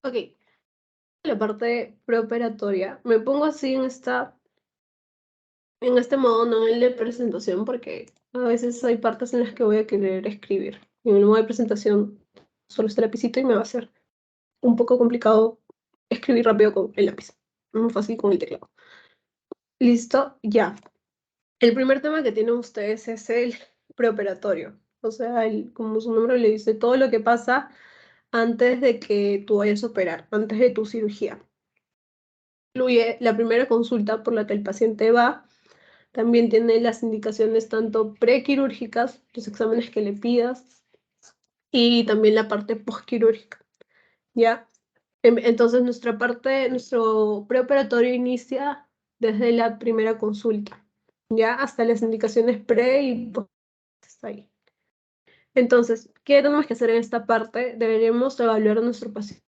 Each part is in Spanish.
Ok, la parte preoperatoria. Me pongo así en este modo, no en el de presentación, porque a veces hay partes en las que voy a querer escribir. Y en el modo de presentación solo está el lapicito y me va a ser un poco complicado escribir rápido con el lápiz. Muy fácil con el teclado. Listo, ya. El primer tema que tienen ustedes es el preoperatorio. O sea, como su nombre le dice, todo lo que pasa antes de que tú vayas a operar, antes de tu cirugía. Incluye la primera consulta por la que el paciente va. También tiene las indicaciones tanto prequirúrgicas, los exámenes que le pidas, y también la parte postquirúrgica, ¿ya? Entonces, nuestro preoperatorio inicia desde la primera consulta, ¿ya? Hasta las indicaciones pre y post, hasta ahí. Entonces, ¿qué tenemos que hacer en esta parte? Deberemos evaluar a nuestro paciente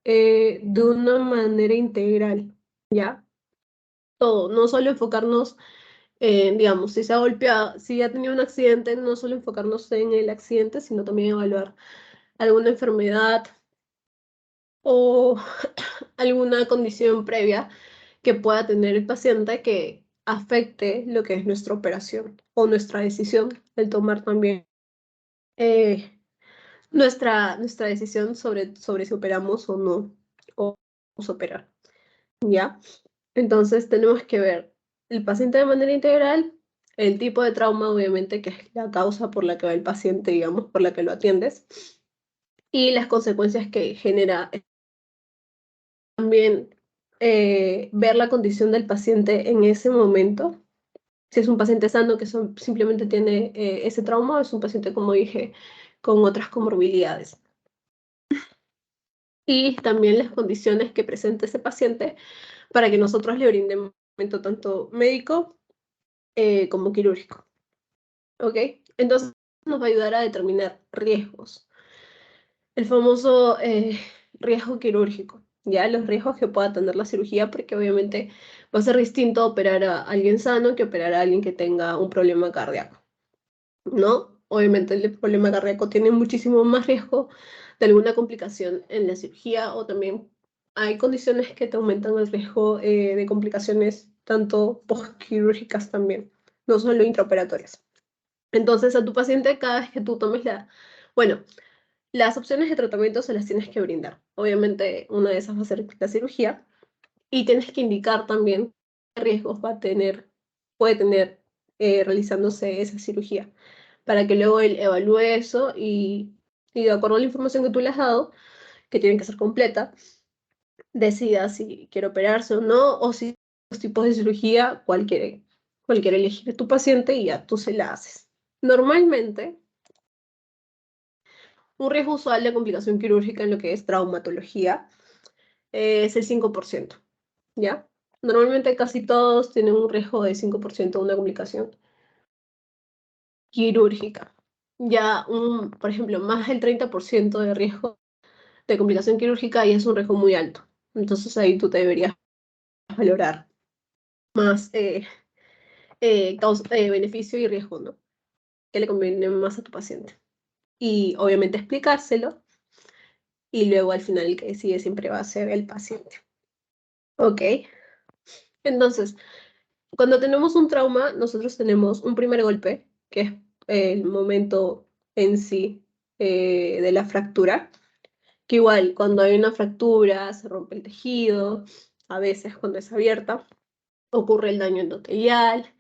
de una manera integral, ¿ya? Todo, no solo enfocarnos digamos, si se ha golpeado, si ha tenido un accidente, no solo enfocarnos en el accidente, sino también evaluar alguna enfermedad o alguna condición previa que pueda tener el paciente que afecte lo que es nuestra operación o nuestra decisión, el tomar también nuestra decisión sobre si operamos o no, o vamos a operar, ¿ya? Entonces tenemos que ver el paciente de manera integral, el tipo de trauma, obviamente, que es la causa por la que va el paciente, digamos, por la que lo atiendes, y las consecuencias que genera. También ver la condición del paciente en ese momento. Si es un paciente sano que simplemente tiene ese trauma, o es un paciente, como dije, con otras comorbilidades. Y también las condiciones que presenta ese paciente para que nosotros le brindemos tratamiento tanto médico como quirúrgico. ¿Ok? Entonces nos va a ayudar a determinar riesgos. El famoso riesgo quirúrgico, ¿ya? Los riesgos que pueda tener la cirugía, porque obviamente va a ser distinto operar a alguien sano que operar a alguien que tenga un problema cardíaco, ¿no? Obviamente el problema cardíaco tiene muchísimo más riesgo de alguna complicación en la cirugía, o también hay condiciones que te aumentan el riesgo de complicaciones tanto postquirúrgicas también, no solo intraoperatorias. Entonces, a tu paciente, cada vez que tú tomes bueno, las opciones de tratamiento se las tienes que brindar. Obviamente, una de esas va a ser la cirugía, y tienes que indicar también qué riesgos puede tener realizándose esa cirugía, para que luego él evalúe eso y de acuerdo a la información que tú le has dado, que tiene que ser completa, decida si quiere operarse o no, o si los tipos de cirugía, cualquier elegir tu paciente y ya tú se la haces. Normalmente, un riesgo usual de complicación quirúrgica en lo que es traumatología es el 5%, ¿ya? Normalmente casi todos tienen un riesgo de 5% de una complicación quirúrgica. Ya, por ejemplo, más del 30% de riesgo de complicación quirúrgica ya es un riesgo muy alto. Entonces ahí tú te deberías valorar más beneficio y riesgo, ¿no? ¿Qué le conviene más a tu paciente? Y obviamente explicárselo, y luego al final el que decide siempre va a ser el paciente. ¿Ok? Entonces, cuando tenemos un trauma, nosotros tenemos un primer golpe, que es el momento en sí de la fractura, que igual cuando hay una fractura se rompe el tejido, a veces cuando es abierta ocurre el daño endotelial,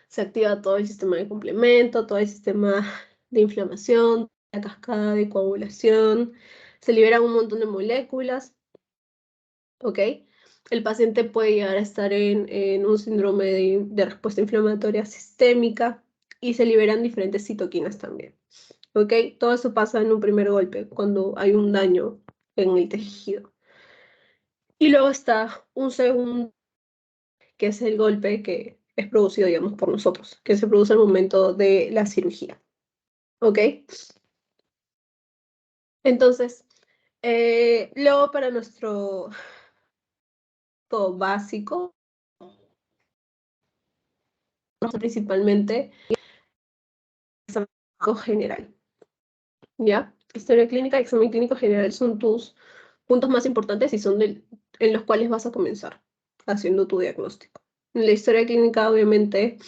se activa todo el sistema de complemento, todo el sistema de inflamación, la cascada de coagulación, se liberan un montón de moléculas, ¿ok? El paciente puede llegar a estar en un síndrome de respuesta inflamatoria sistémica, y se liberan diferentes citoquinas también, ¿ok? Todo eso pasa en un primer golpe, cuando hay un daño en el tejido. Y luego está un segundo, que es el golpe que es producido, digamos, por nosotros, que se produce al momento de la cirugía, ¿ok? Entonces, luego para nuestro todo básico, principalmente examen clínico general, ¿ya? Historia clínica y examen clínico general son tus puntos más importantes y son en los cuales vas a comenzar haciendo tu diagnóstico. En la historia clínica, obviamente,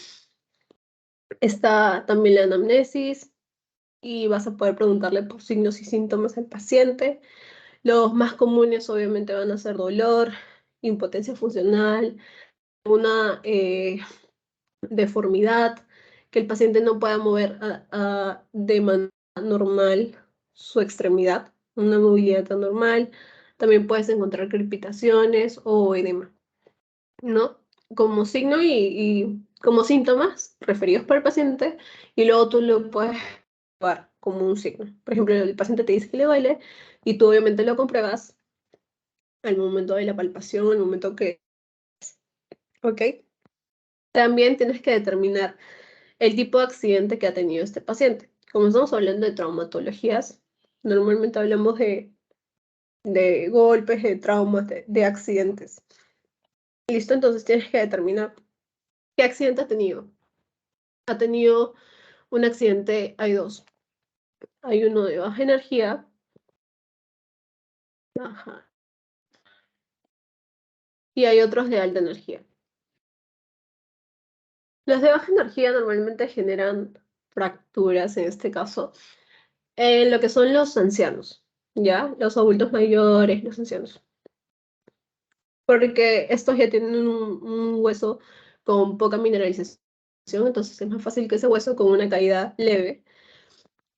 está también la anamnesis y vas a poder preguntarle por signos y síntomas al paciente. Los más comunes, obviamente, van a ser dolor, impotencia funcional, una deformidad, que el paciente no pueda mover de manera normal su extremidad, una movilidad anormal. También puedes encontrar crepitaciones o edema, ¿no? Como signo y como síntomas referidos por el paciente, y luego tú lo puedes probar como un signo. Por ejemplo, el paciente te dice que le duele y tú obviamente lo compruebas al momento de la palpación, al momento que... ¿Ok? También tienes que determinar el tipo de accidente que ha tenido este paciente. Como estamos hablando de traumatologías, normalmente hablamos de golpes, de traumas, de accidentes. Listo, entonces tienes que determinar qué accidente ha tenido. Ha tenido un accidente, hay dos. Hay uno de baja energía, baja, y hay otros de alta energía. Los de baja energía normalmente generan fracturas, en este caso, en lo que son los ancianos, ¿ya? Los adultos mayores, los ancianos. Porque estos ya tienen un hueso con poca mineralización, entonces es más fácil que ese hueso con una caída leve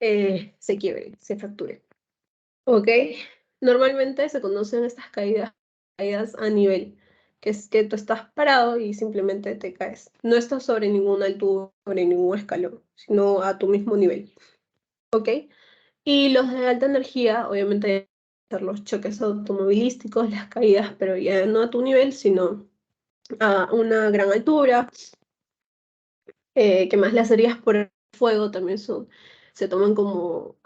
se quiebre, se fracture. ¿Ok? Normalmente se conocen estas caídas a nivel, que es que tú estás parado y simplemente te caes. No estás sobre ninguna altura, sobre ningún escalón, sino a tu mismo nivel. ¿Ok? Y los de alta energía, obviamente, ser los choques automovilísticos, las caídas, pero ya no a tu nivel, sino a una gran altura, que más las heridas por el fuego también se toman como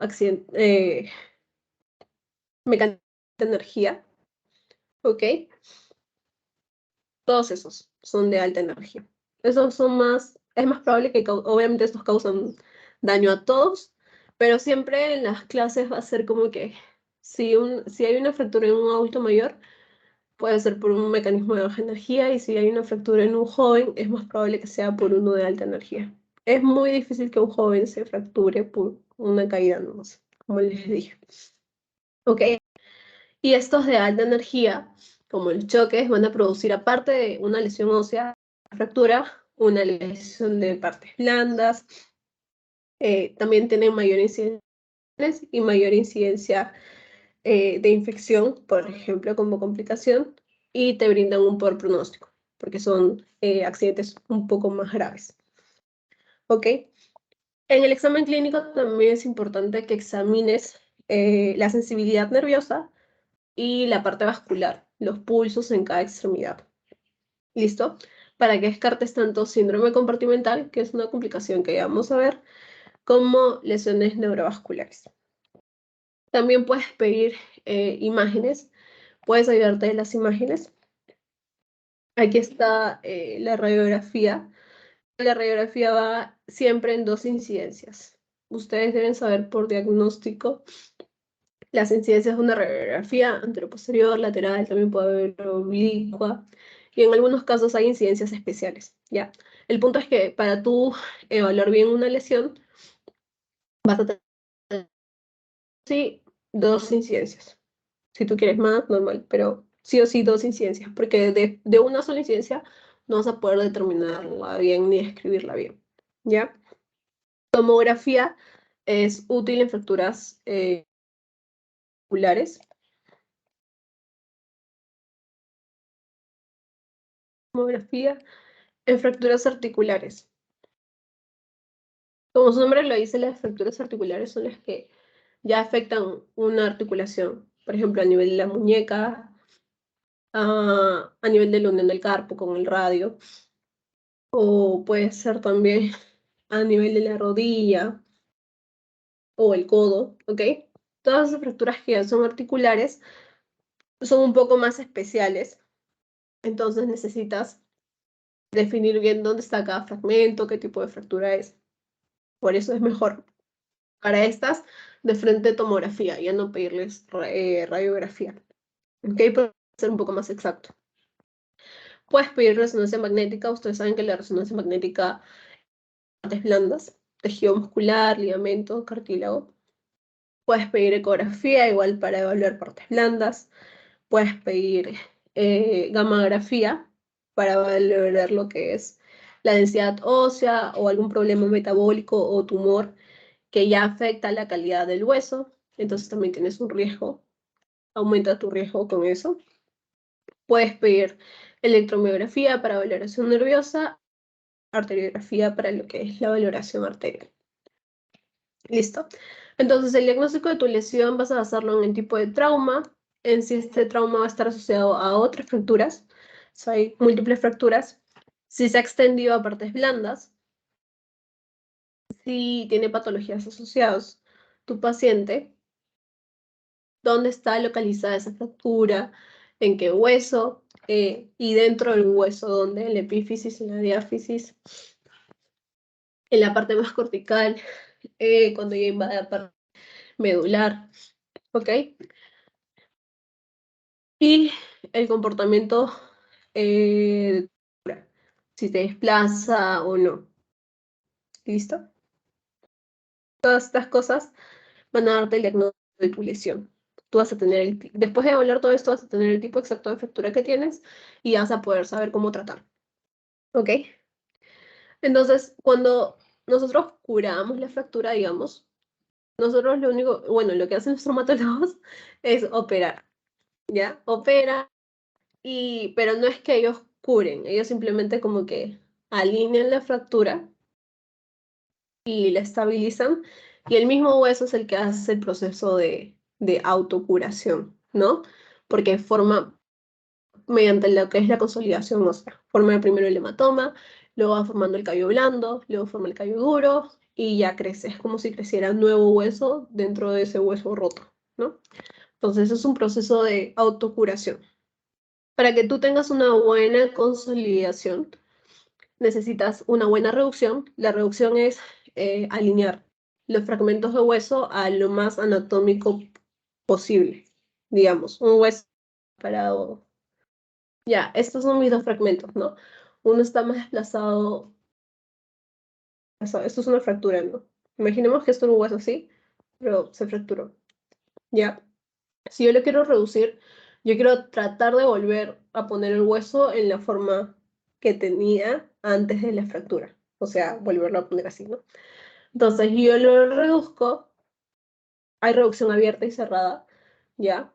mecánica de energía, ¿ok? Todos esos son de alta energía. Esos son es más probable que obviamente estos causan daño a todos, pero siempre en las clases va a ser como que si hay una fractura en un adulto mayor, puede ser por un mecanismo de baja energía, y si hay una fractura en un joven, es más probable que sea por uno de alta energía. Es muy difícil que un joven se fracture por una caída, no sé, como les dije. ¿Ok? Y estos de alta energía, como los choques, van a producir, aparte de una lesión ósea, fractura, una lesión de partes blandas, también tienen mayor incidencia y mayor incidencia de infección, por ejemplo, como complicación, y te brindan un peor pronóstico, porque son accidentes un poco más graves. ¿Ok? En el examen clínico también es importante que examines la sensibilidad nerviosa y la parte vascular, los pulsos en cada extremidad. ¿Listo? Para que descartes tanto síndrome compartimental, que es una complicación que ya vamos a ver, como lesiones neurovasculares. También puedes pedir imágenes, puedes ayudarte de las imágenes. Aquí está la radiografía. La radiografía va siempre en dos incidencias. Ustedes deben saber por diagnóstico las incidencias de una radiografía anteroposterior, lateral, también puede haber oblicua, y en algunos casos hay incidencias especiales, ¿ya? El punto es que para tú evaluar bien una lesión, vas a tener, sí, dos incidencias. Si tú quieres más, normal, pero sí o sí dos incidencias, porque de una sola incidencia no vas a poder determinarla bien ni escribirla bien, ¿ya? Tomografía es útil en fracturas oculares. Tomografía en fracturas articulares. Como su nombre lo dice, las fracturas articulares son las que ya afectan una articulación, por ejemplo, a nivel de la muñeca, a nivel del unión del carpo con el radio, o puede ser también a nivel de la rodilla o el codo, ¿ok? Todas esas fracturas que ya son articulares son un poco más especiales, entonces necesitas definir bien dónde está cada fragmento, qué tipo de fractura es. Por eso es mejor para estas de frente tomografía, ya no pedirles radiografía. ¿Ok? Para ser un poco más exacto. Puedes pedir resonancia magnética. Ustedes saben que la resonancia magnética, partes blandas, tejido muscular, ligamento, cartílago. Puedes pedir ecografía, igual para evaluar partes blandas. Puedes pedir gammagrafía para evaluar lo que es la densidad ósea o algún problema metabólico o tumor que ya afecta la calidad del hueso. Entonces también tienes un riesgo, aumenta tu riesgo con eso. Puedes pedir electromiografía para valoración nerviosa, arteriografía para lo que es la valoración arterial. Listo. Entonces, el diagnóstico de tu lesión vas a basarlo en el tipo de trauma, en si este trauma va a estar asociado a otras fracturas, o sea, hay múltiples fracturas, si se ha extendido a partes blandas, si tiene patologías asociadas tu paciente, dónde está localizada esa fractura, en qué hueso, y dentro del hueso, dónde, en la epífisis, en la diáfisis, en la parte más cortical, cuando ya invade la parte medular, ¿ok? Y el comportamiento, si te desplaza o no. ¿Listo? Todas estas cosas van a darte el diagnóstico de tu lesión. Tú vas a tener, después de evaluar todo esto, vas a tener el tipo exacto de fractura que tienes y vas a poder saber cómo tratar. ¿Ok? Entonces, cuando nosotros curamos la fractura, digamos, nosotros lo único, bueno, lo que hacen los traumatólogos es operar, ¿ya? Opera, pero no es que ellos curen, ellos simplemente como que alinean la fractura y la estabilizan, y el mismo hueso es el que hace el proceso de autocuración, ¿no? Porque forma, mediante lo que es la consolidación ósea, forma primero el hematoma, luego va formando el callo blando, luego forma el callo duro, y ya crece, es como si creciera nuevo hueso dentro de ese hueso roto, ¿no? Entonces es un proceso de autocuración. Para que tú tengas una buena consolidación, necesitas una buena reducción. La reducción es alinear los fragmentos de hueso a lo más anatómico posible. Digamos, un hueso parado. Ya, estos son mis dos fragmentos, ¿no? Uno está más desplazado. Esto es una fractura, ¿no? Imaginemos que esto es un hueso así, pero se fracturó. Ya. Si yo lo quiero reducir, yo quiero tratar de volver a poner el hueso en la forma que tenía antes de la fractura. O sea, volverlo a poner así, ¿no? Entonces yo lo reduzco, hay reducción abierta y cerrada, ¿ya?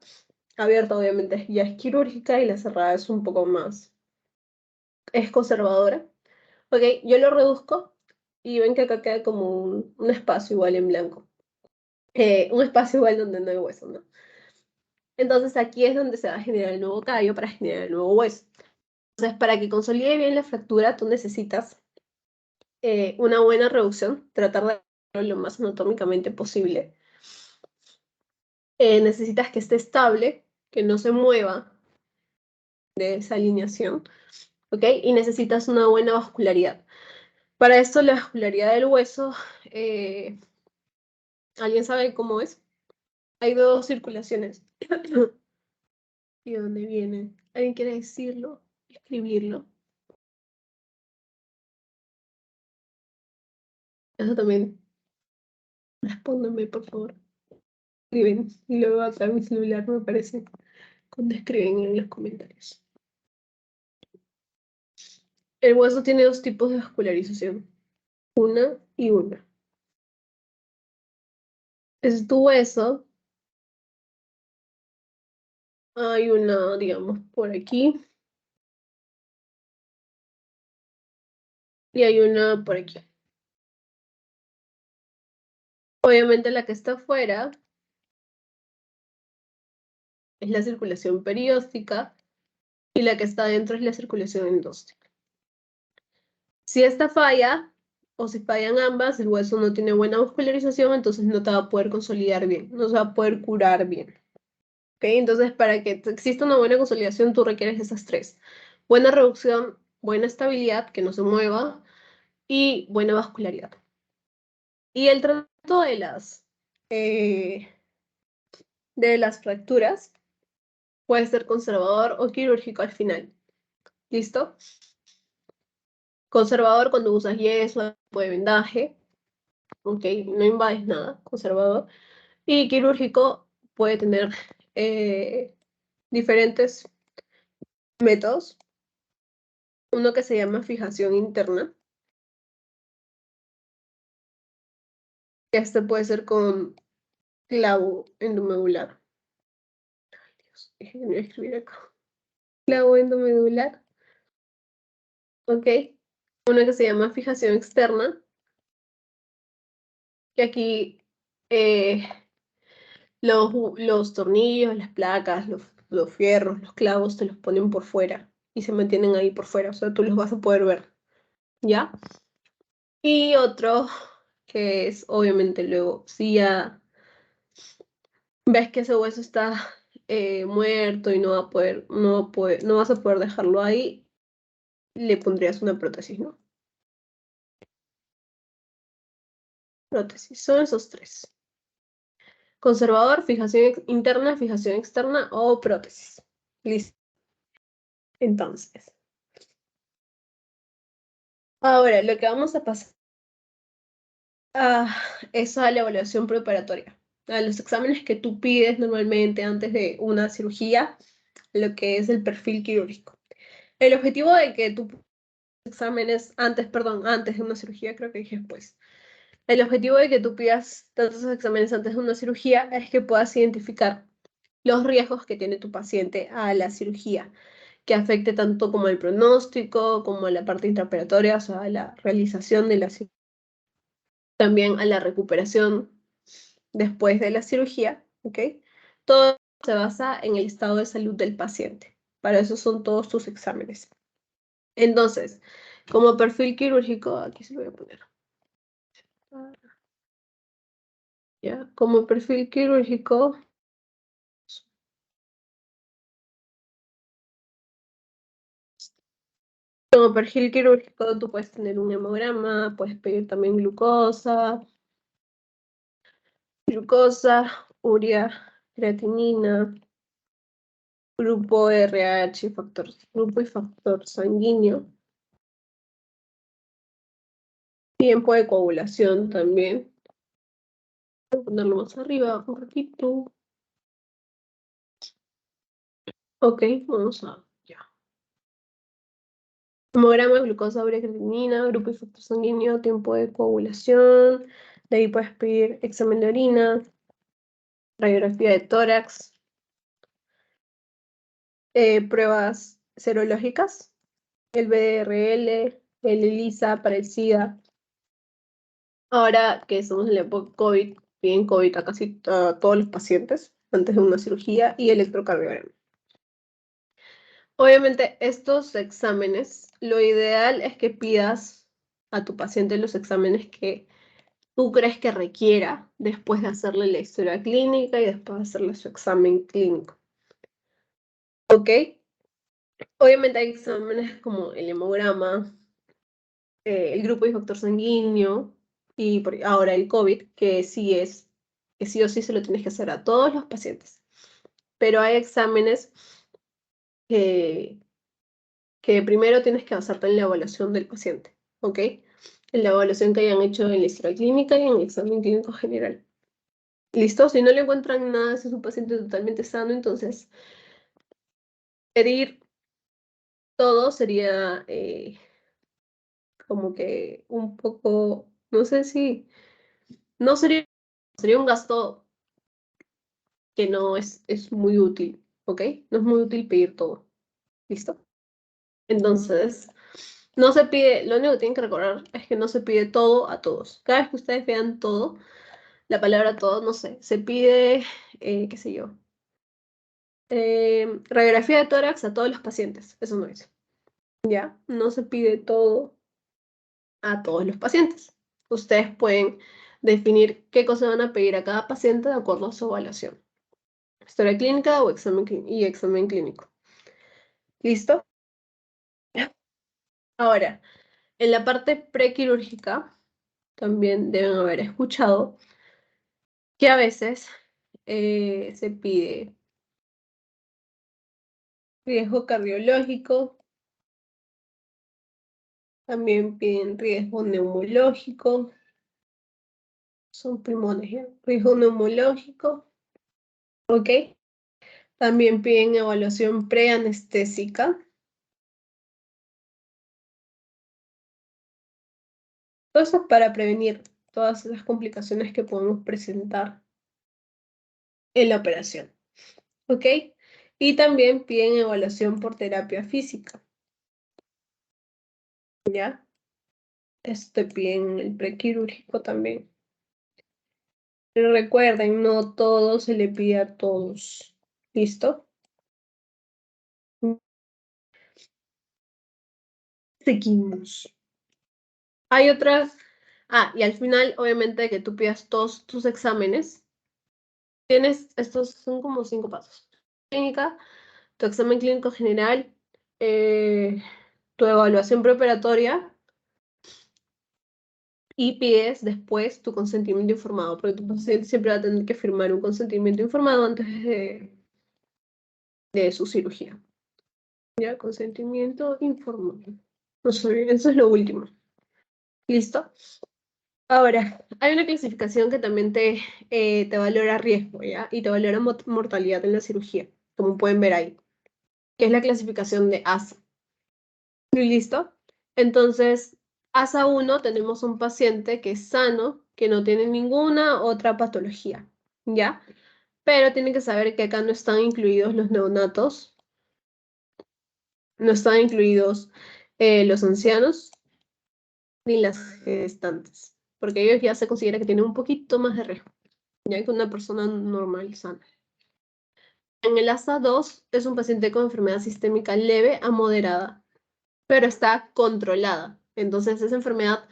Abierta obviamente ya es quirúrgica y la cerrada es un poco más, es conservadora. Ok, yo lo reduzco y ven que acá queda como un espacio igual en blanco. Un espacio igual donde no hay hueso, ¿no? Entonces aquí es donde se va a generar el nuevo callo para generar el nuevo hueso. Entonces, para que consolide bien la fractura, tú necesitas una buena reducción, tratar de hacerlo lo más anatómicamente posible. Necesitas que esté estable, que no se mueva de esa alineación, ¿ok? Y necesitas una buena vascularidad. Para esto, la vascularidad del hueso, ¿alguien sabe cómo es? Hay dos circulaciones. ¿Y dónde vienen? ¿Alguien quiere decirlo? Escribirlo. Eso también. Respóndeme, por favor. Escriben. Y luego acá mi celular me aparece cuando escriben en los comentarios. El hueso tiene dos tipos de vascularización. Una y una. Es tu hueso. Hay una, digamos, por aquí. Y hay una por aquí. Obviamente la que está afuera es la circulación perióstica y la que está adentro es la circulación endóstica. Si esta falla, o si fallan ambas, el hueso no tiene buena vascularización, entonces no te va a poder consolidar bien, no se va a poder curar bien. ¿Ok? Entonces, para que exista una buena consolidación, tú requieres esas tres. Buena reducción, buena estabilidad, que no se mueva, y buena vascularidad. Y el tratamiento de las fracturas puede ser conservador o quirúrgico al final. ¿Listo? Conservador cuando usas yeso, de vendaje, ok, no invades nada, conservador. Y quirúrgico puede tener diferentes métodos. Uno que se llama fijación interna, que este puede ser con clavo endomedular. Ay, Dios, déjenme escribir acá. Clavo endomedular, ok. Uno que se llama fijación externa, que aquí eh, los tornillos, las placas, los fierros, los clavos te los ponen por fuera y se mantienen ahí por fuera, o sea, tú los vas a poder ver, ¿ya? Y otro que es obviamente luego, si ya ves que ese hueso está muerto y no va a poder, no vas a poder dejarlo ahí, le pondrías una prótesis, ¿no? Prótesis, son esos tres. Conservador, fijación interna, fijación externa o prótesis. Listo. Entonces, ahora lo que vamos a pasar es a la evaluación preparatoria. A los exámenes que tú pides normalmente antes de una cirugía, lo que es el perfil quirúrgico. El objetivo de que tú exámenes antes, perdón, antes de una cirugía, creo que dije después. El objetivo de que tú pidas tantos exámenes antes de una cirugía es que puedas identificar los riesgos que tiene tu paciente a la cirugía, que afecte tanto como el pronóstico, como a la parte intraoperatoria, o sea, a la realización de la cirugía, también a la recuperación después de la cirugía, ¿ok? Todo se basa en el estado de salud del paciente. Para eso son todos tus exámenes. Entonces, como perfil quirúrgico, aquí se lo voy a poner. ¿Ya? Como perfil quirúrgico, como perfil quirúrgico tú puedes tener un hemograma, puedes pedir también glucosa, urea, creatinina, grupo RH, grupo y factor sanguíneo, tiempo de coagulación también. Voy a ponerlo más arriba un ratito. Ok, vamos a, ya. Hemograma, glucosa, urea, creatinina, grupo y factor sanguíneo, tiempo de coagulación. De ahí puedes pedir examen de orina, radiografía de tórax, pruebas serológicas, el BDRL, el ELISA para el SIDA. Ahora que estamos en la época COVID, piden COVID a casi todos los pacientes antes de una cirugía y electrocardiograma. Obviamente, estos exámenes, lo ideal es que pidas a tu paciente los exámenes que tú crees que requiera después de hacerle la historia clínica y después de hacerle su examen clínico. ¿Ok? Obviamente hay exámenes como el hemograma, el grupo y factor sanguíneo y ahora el COVID, que sí o sí se lo tienes que hacer a todos los pacientes. Pero hay exámenes que, que primero tienes que basarte en la evaluación del paciente, ¿ok? En la evaluación que hayan hecho en la historia clínica y en el examen clínico general. ¿Listo? Si no le encuentran nada, si es un paciente totalmente sano, entonces pedir todo sería como que un poco, no sé si, no sería, sería un gasto que no es muy útil, ¿ok? No es muy útil pedir todo, ¿listo? Entonces, no se pide, lo único que tienen que recordar es que no se pide todo a todos. Cada vez que ustedes vean todo, la palabra todo, no sé, se pide, qué sé yo, radiografía de tórax a todos los pacientes, eso no es, ¿ya? No se pide todo a todos los pacientes. Ustedes pueden definir qué cosa van a pedir a cada paciente de acuerdo a su evaluación. Historia clínica o examen clínico. ¿Listo? Ahora, en la parte prequirúrgica, también deben haber escuchado que a veces se pide riesgo cardiológico, también piden riesgo neumológico, son pulmones, ¿ya? Riesgo neumológico, ¿ok? También piden evaluación preanestésica. Todo eso es para prevenir todas las complicaciones que podemos presentar en la operación, ¿ok? Y también piden evaluación por terapia física, ¿ya? Te piden el prequirúrgico también. Pero recuerden, no todo se le pide a todos. ¿Listo? Seguimos. Hay otras. Ah, y al final, obviamente, que tú pidas todos tus exámenes. Estos son como 5 pasos. Clínica, tu examen clínico general, tu evaluación preoperatoria y pides después tu consentimiento informado, porque tu paciente siempre va a tener que firmar un consentimiento informado antes de su cirugía. Ya, consentimiento informado. No sé, eso es lo último. ¿Listo? Ahora, hay una clasificación que también te valora riesgo, ¿ya? Y te valora mortalidad en la cirugía, como pueden ver ahí, que es la clasificación de ASA. ¿Listo? Entonces, ASA 1 tenemos un paciente que es sano, que no tiene ninguna otra patología, ¿ya? Pero tienen que saber que acá no están incluidos los neonatos, no están incluidos los ancianos ni las gestantes, porque ellos ya se considera que tienen un poquito más de riesgo, ya que una persona normal sana. En el ASA 2 es un paciente con enfermedad sistémica leve a moderada, pero está controlada. Entonces, esa enfermedad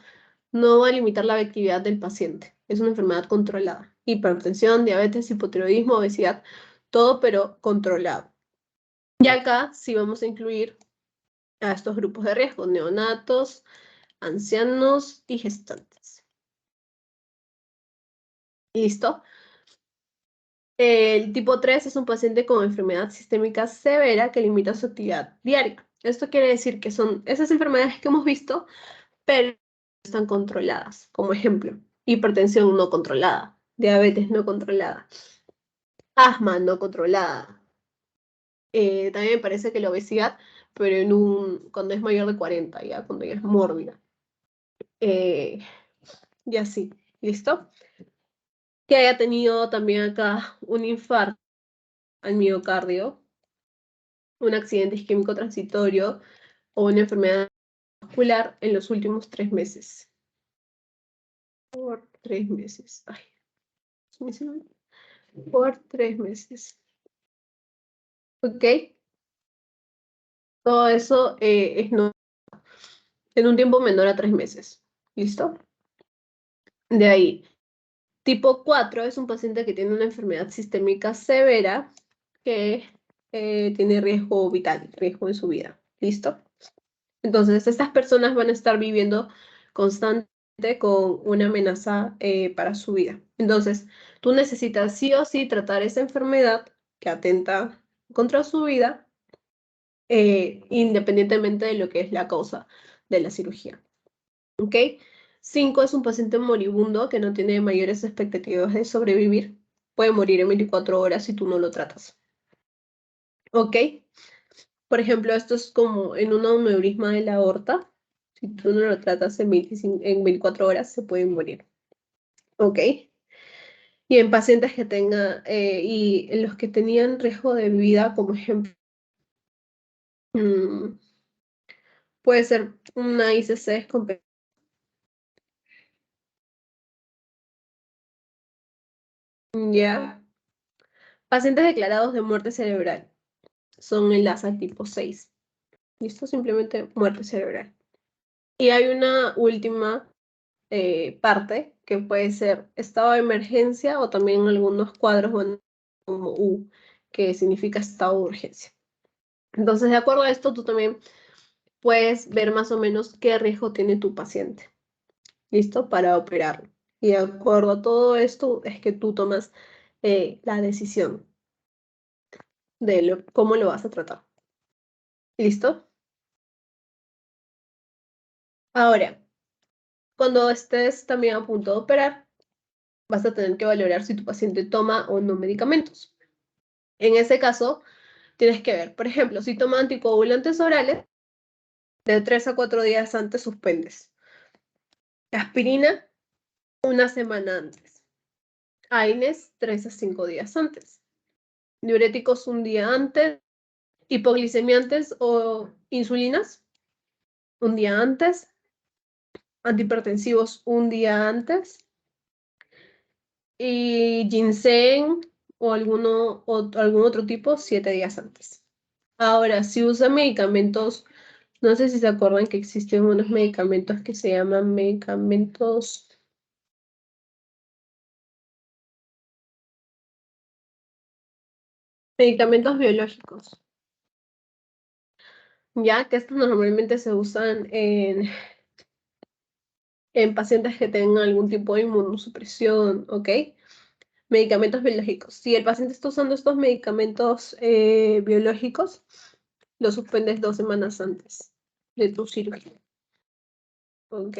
no va a limitar la actividad del paciente. Es una enfermedad controlada. Hipertensión, diabetes, hipotiroidismo, obesidad, todo pero controlado. Y acá sí vamos a incluir a estos grupos de riesgo, neonatos, ancianos y gestantes. ¿Listo? El tipo 3 es un paciente con enfermedad sistémica severa que limita su actividad diaria. Esto quiere decir que son esas enfermedades que hemos visto, pero están controladas. Como ejemplo, hipertensión no controlada, diabetes no controlada, asma no controlada. También me parece que la obesidad, pero cuando es mayor de 40, ya, cuando ya es mórbida. Y así, ¿listo? Que haya tenido también acá un infarto al miocardio, un accidente isquémico transitorio o una enfermedad vascular en los últimos 3 meses. Por 3 meses. Ay, por 3 meses. ¿Ok? Todo eso es no, en un tiempo menor a 3 meses. ¿Listo? De ahí. Tipo 4 es un paciente que tiene una enfermedad sistémica severa que tiene riesgo vital, riesgo en su vida. ¿Listo? Entonces, estas personas van a estar viviendo constantemente con una amenaza para su vida. Entonces, tú necesitas sí o sí tratar esa enfermedad que atenta contra su vida, independientemente de lo que es la causa de la cirugía. ¿Ok? 5 es un paciente moribundo que no tiene mayores expectativas de sobrevivir. Puede morir en 24 horas si tú no lo tratas. ¿Ok? Por ejemplo, esto es como en un aneurisma de la aorta. Si tú no lo tratas en 24 horas, se pueden morir. ¿Ok? Y en pacientes que tengan, y en los que tenían riesgo de vida, como ejemplo, mm, puede ser una ICC con ya. Pacientes declarados de muerte cerebral son el ASA tipo 6. ¿Listo? Simplemente muerte cerebral. Y hay una última parte que puede ser estado de emergencia o también en algunos cuadros van como U, que significa estado de urgencia. Entonces, de acuerdo a esto, tú también puedes ver más o menos qué riesgo tiene tu paciente. ¿Listo? Para operarlo. Y de acuerdo a todo esto es que tú tomas la decisión de cómo lo vas a tratar. ¿Listo? Ahora, cuando estés también a punto de operar, vas a tener que valorar si tu paciente toma o no medicamentos. En ese caso, tienes que ver, por ejemplo, si toma anticoagulantes orales, de 3 a 4 días antes suspendes. Aspirina, una semana antes. AINES, 3 a 5 días antes. Diuréticos, un día antes. Hipoglicemiantes o insulinas, un día antes. Antihipertensivos, un día antes. Y ginseng o algún otro tipo, 7 días antes. Ahora, si usa medicamentos, no sé si se acuerdan que existen unos medicamentos que se llaman medicamentos biológicos, ya que estos normalmente se usan en pacientes que tengan algún tipo de inmunosupresión, ¿ok? Medicamentos biológicos. Si el paciente está usando estos medicamentos biológicos, los suspendes 2 semanas antes de tu cirugía, ¿ok?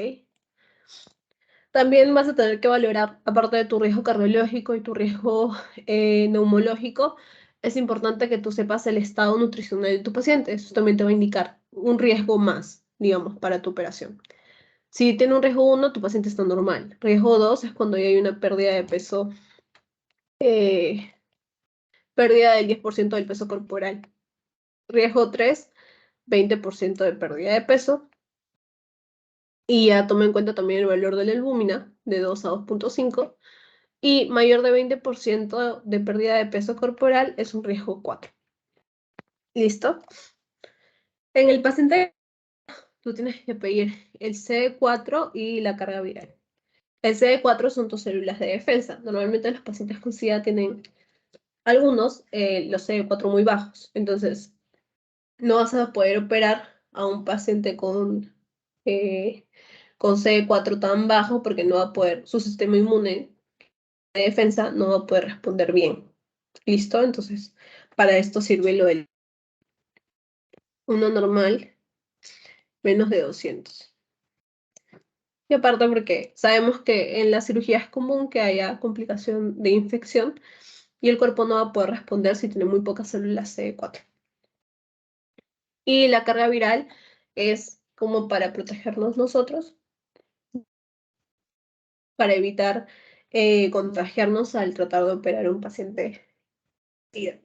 También vas a tener que valorar, aparte de tu riesgo cardiológico y tu riesgo neumológico, es importante que tú sepas el estado nutricional de tu paciente. Eso también te va a indicar un riesgo más, digamos, para tu operación. Si tiene un riesgo 1, tu paciente está normal. Riesgo 2 es cuando ya hay una pérdida de peso, eh, pérdida del 10% del peso corporal. Riesgo 3, 20% de pérdida de peso. Y ya toma en cuenta también el valor de la albúmina, de 2 a 2,5. Y mayor de 20% de pérdida de peso corporal es un riesgo 4. ¿Listo? En el paciente, tú tienes que pedir el CD4 y la carga viral. El CD4 son tus células de defensa. Normalmente los pacientes con SIDA tienen algunos los CD4 muy bajos. Entonces, no vas a poder operar a un paciente con CD4 tan bajo porque no va a poder, su sistema inmune de defensa no va a poder responder bien. ¿Listo? Entonces, para esto sirve lo del uno normal, menos de 200. Y aparte porque sabemos que en la cirugía es común que haya complicación de infección y el cuerpo no va a poder responder si tiene muy pocas células CD4. Y la carga viral es como para protegernos nosotros, para evitar contagiarnos al tratar de operar a un paciente SIDA.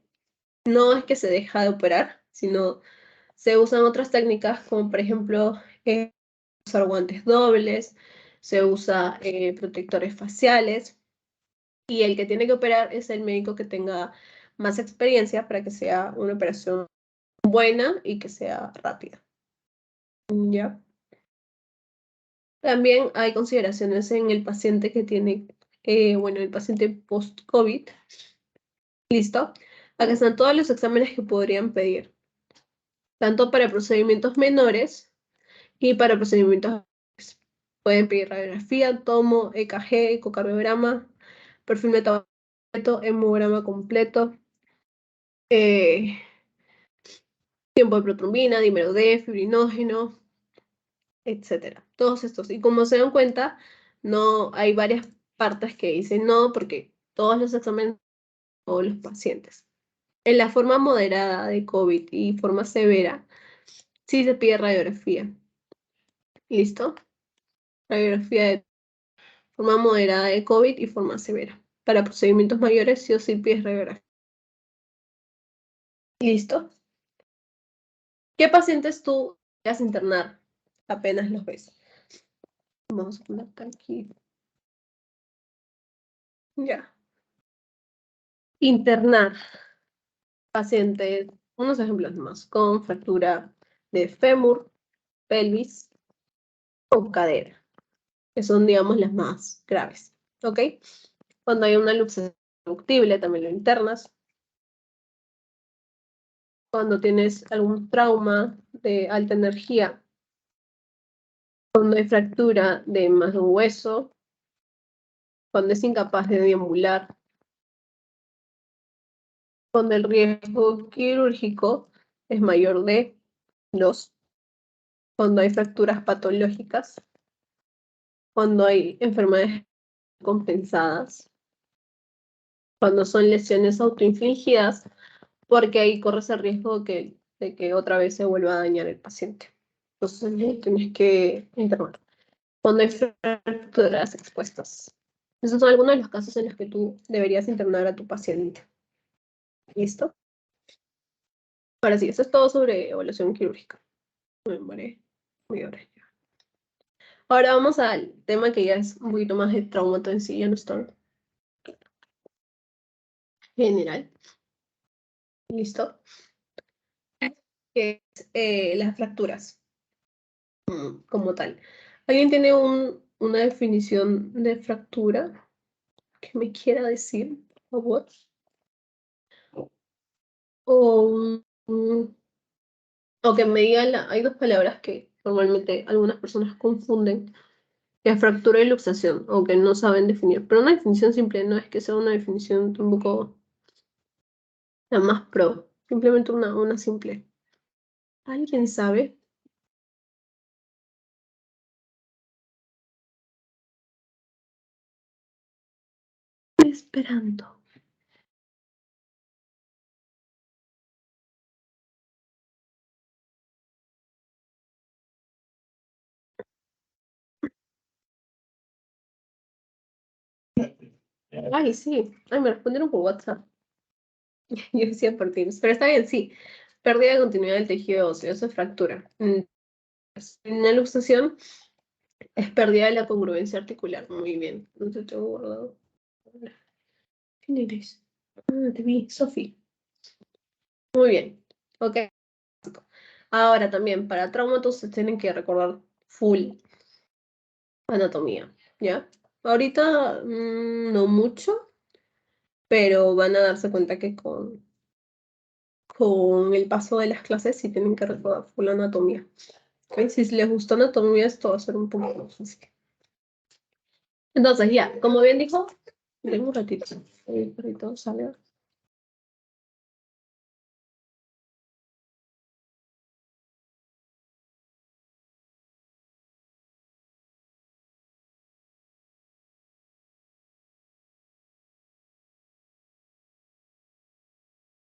No es que se deja de operar, sino se usan otras técnicas como por ejemplo usar guantes dobles, se usa protectores faciales y el que tiene que operar es el médico que tenga más experiencia para que sea una operación buena y que sea rápida. ¿Ya? También hay consideraciones en el paciente que tiene, el paciente post-COVID. ¿Listo? Acá están todos los exámenes que podrían pedir, tanto para procedimientos menores y para procedimientos mayores. Pueden pedir radiografía, tomo, EKG, ecocardiograma, perfil metabólico, hemograma completo, eh, tiempo de protrombina, dímero D, fibrinógeno, etcétera. Todos estos. Y como se dan cuenta, no hay varias partes que dicen no, porque todos los exámenes, todos los pacientes. En la forma moderada de COVID y forma severa, sí se pide radiografía. ¿Listo? Radiografía de forma moderada de COVID y forma severa. Para procedimientos mayores, sí o sí pides radiografía. ¿Listo? ¿Qué pacientes tú vas a internar apenas los ves? Vamos a poner aquí. Ya. Internar pacientes, unos ejemplos más, con fractura de fémur, pelvis o cadera, que son, digamos, las más graves. ¿Ok? Cuando hay una luxación reductible, también lo internas. Cuando tienes algún trauma de alta energía, cuando hay fractura de más de un hueso, cuando es incapaz de deambular, cuando el riesgo quirúrgico es mayor de 2, cuando hay fracturas patológicas, cuando hay enfermedades compensadas, cuando son lesiones autoinfligidas, porque ahí corres el riesgo de que otra vez se vuelva a dañar el paciente. Entonces, tienes que internar. Cuando hay fracturas expuestas. Esos son algunos de los casos en los que tú deberías internar a tu paciente. ¿Listo? Ahora sí, eso es todo sobre evaluación quirúrgica. Me demoré muy hora. Ahora vamos al tema que ya es un poquito más de traumatología, no es tan general. ¿Listo? Que es las fracturas como tal. ¿Alguien tiene una definición de fractura que me quiera decir, por favor? O, o que me digan, hay dos palabras que normalmente algunas personas confunden, que es fractura y luxación, o que no saben definir. Pero una definición simple no es que sea una definición tampoco la más pro, simplemente una simple. ¿Alguien sabe? Estoy esperando. Ay, sí. Ay, me respondieron por WhatsApp. Yo decía por Teams. Pero está bien, sí. Pérdida de continuidad del tejido óseo, eso es fractura. Una luxación es pérdida de la congruencia articular. Muy bien. No te tengo guardado. ¿Quién eres? Ah, te vi, Sofi. Muy bien. Ok. Ahora también, para traumatos se tienen que recordar full anatomía, ¿ya? Ahorita no mucho, pero van a darse cuenta que con el paso de las clases sí tienen que recordar full anatomía. ¿Ok? Si les gustó anatomía, esto va a ser un poco más fácil. Entonces, ya, como bien dijo, tengo un ratito. El perrito sale.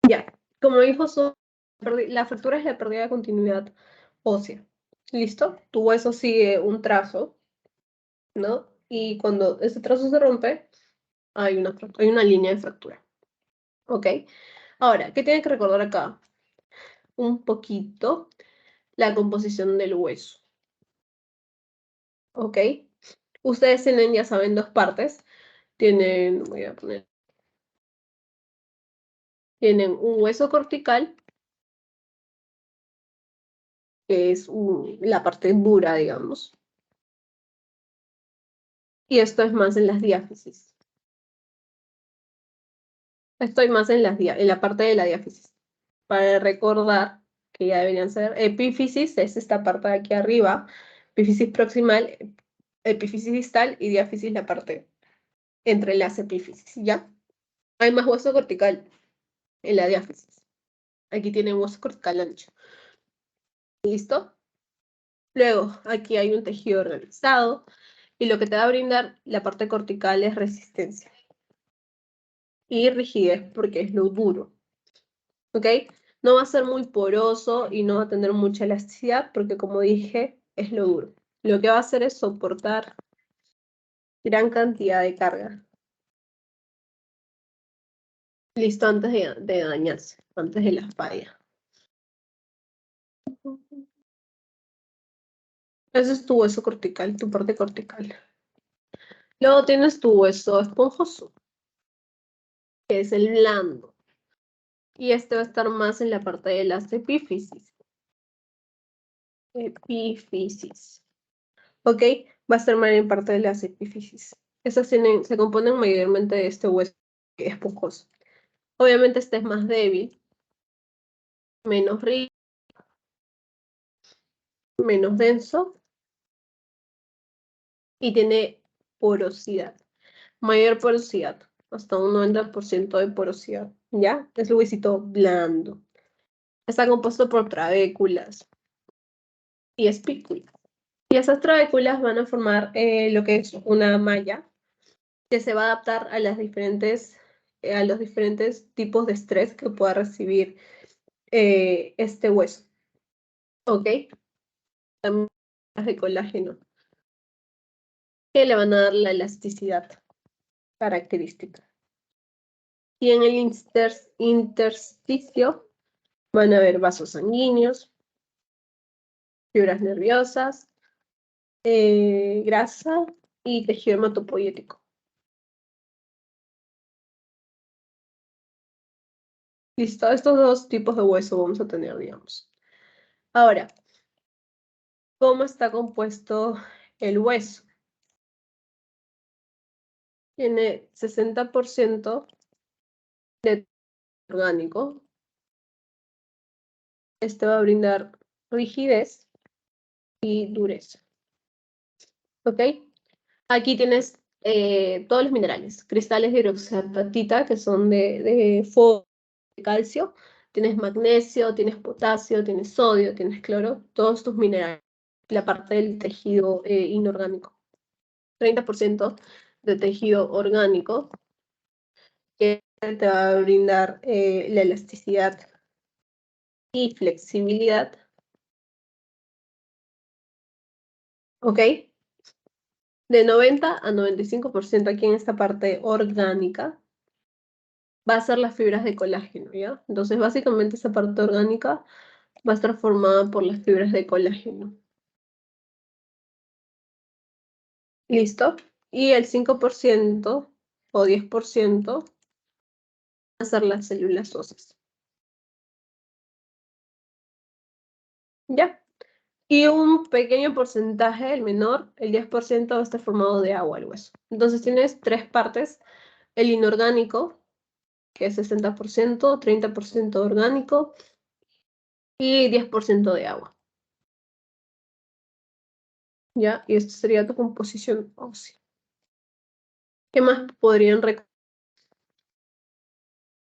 Ya, como dijo, la fractura es la pérdida de continuidad ósea. ¿Listo? Tu hueso sigue un trazo, ¿no? Y cuando ese trazo se rompe, hay una línea de fractura. ¿Ok? Ahora, ¿qué tienen que recordar acá? Un poquito la composición del hueso. ¿Ok? Ustedes tienen, ya saben, dos partes. Voy a poner, tienen un hueso cortical, que es la parte dura, digamos. Y esto es más en las diáfisis. Estoy más en la parte de la diáfisis. Para recordar que ya deberían ser epífisis, es esta parte de aquí arriba, epífisis proximal, epífisis distal y diáfisis la parte entre las epífisis, ¿ya? Hay más hueso cortical en la diáfisis. Aquí tiene hueso cortical ancho. ¿Listo? Luego, aquí hay un tejido organizado y lo que te va a brindar la parte cortical es resistencia y rigidez porque es lo duro. ¿Ok? No va a ser muy poroso y no va a tener mucha elasticidad porque, como dije, es lo duro. Lo que va a hacer es soportar gran cantidad de carga. Listo, antes de dañarse, antes de la falla. Ese es tu hueso cortical, tu parte cortical. Luego tienes tu hueso esponjoso, que es el blando. Y este va a estar más en la parte de las epífisis. Epífisis. ¿Ok? Va a estar más en parte de las epífisis. Esas se componen mayormente de este hueso esponjoso. Obviamente este es más débil, menos rico, menos denso y tiene porosidad. Mayor porosidad, hasta un 90% de porosidad. ¿Ya? Es un huesito blando. Está compuesto por trabéculas. y espículas. Y esas trabéculas van a formar lo que es una malla que se va a adaptar a los diferentes tipos de estrés que pueda recibir este hueso. ¿Ok? También de colágeno, que le van a dar la elasticidad característica. Y en el intersticio van a haber vasos sanguíneos, fibras nerviosas, grasa y tejido hematopoyético. Listo, estos dos tipos de hueso vamos a tener, digamos. Ahora, ¿cómo está compuesto el hueso? Tiene 60% de orgánico. Este va a brindar rigidez y dureza. ¿Ok? Aquí tienes todos los minerales. Cristales de hidroxiapatita, que son de fósforo, de calcio. Tienes magnesio, tienes potasio, tienes sodio, tienes cloro. Todos tus minerales. La parte del tejido inorgánico. 30% de tejido orgánico, que te va a brindar la elasticidad y flexibilidad. ¿Ok? De 90 a 95% aquí en esta parte orgánica va a ser las fibras de colágeno, ¿ya? Entonces, básicamente esta parte orgánica va a estar formada por las fibras de colágeno. ¿Listo? Y el 5% o 10% van a ser las células óseas. ¿Ya? Y un pequeño porcentaje, el menor, el 10%, va a estar formado de agua el hueso. Entonces tienes tres partes: el inorgánico, que es 60%, 30% orgánico y 10% de agua. ¿Ya? Y esta sería tu composición ósea. ¿Qué más podrían recordar?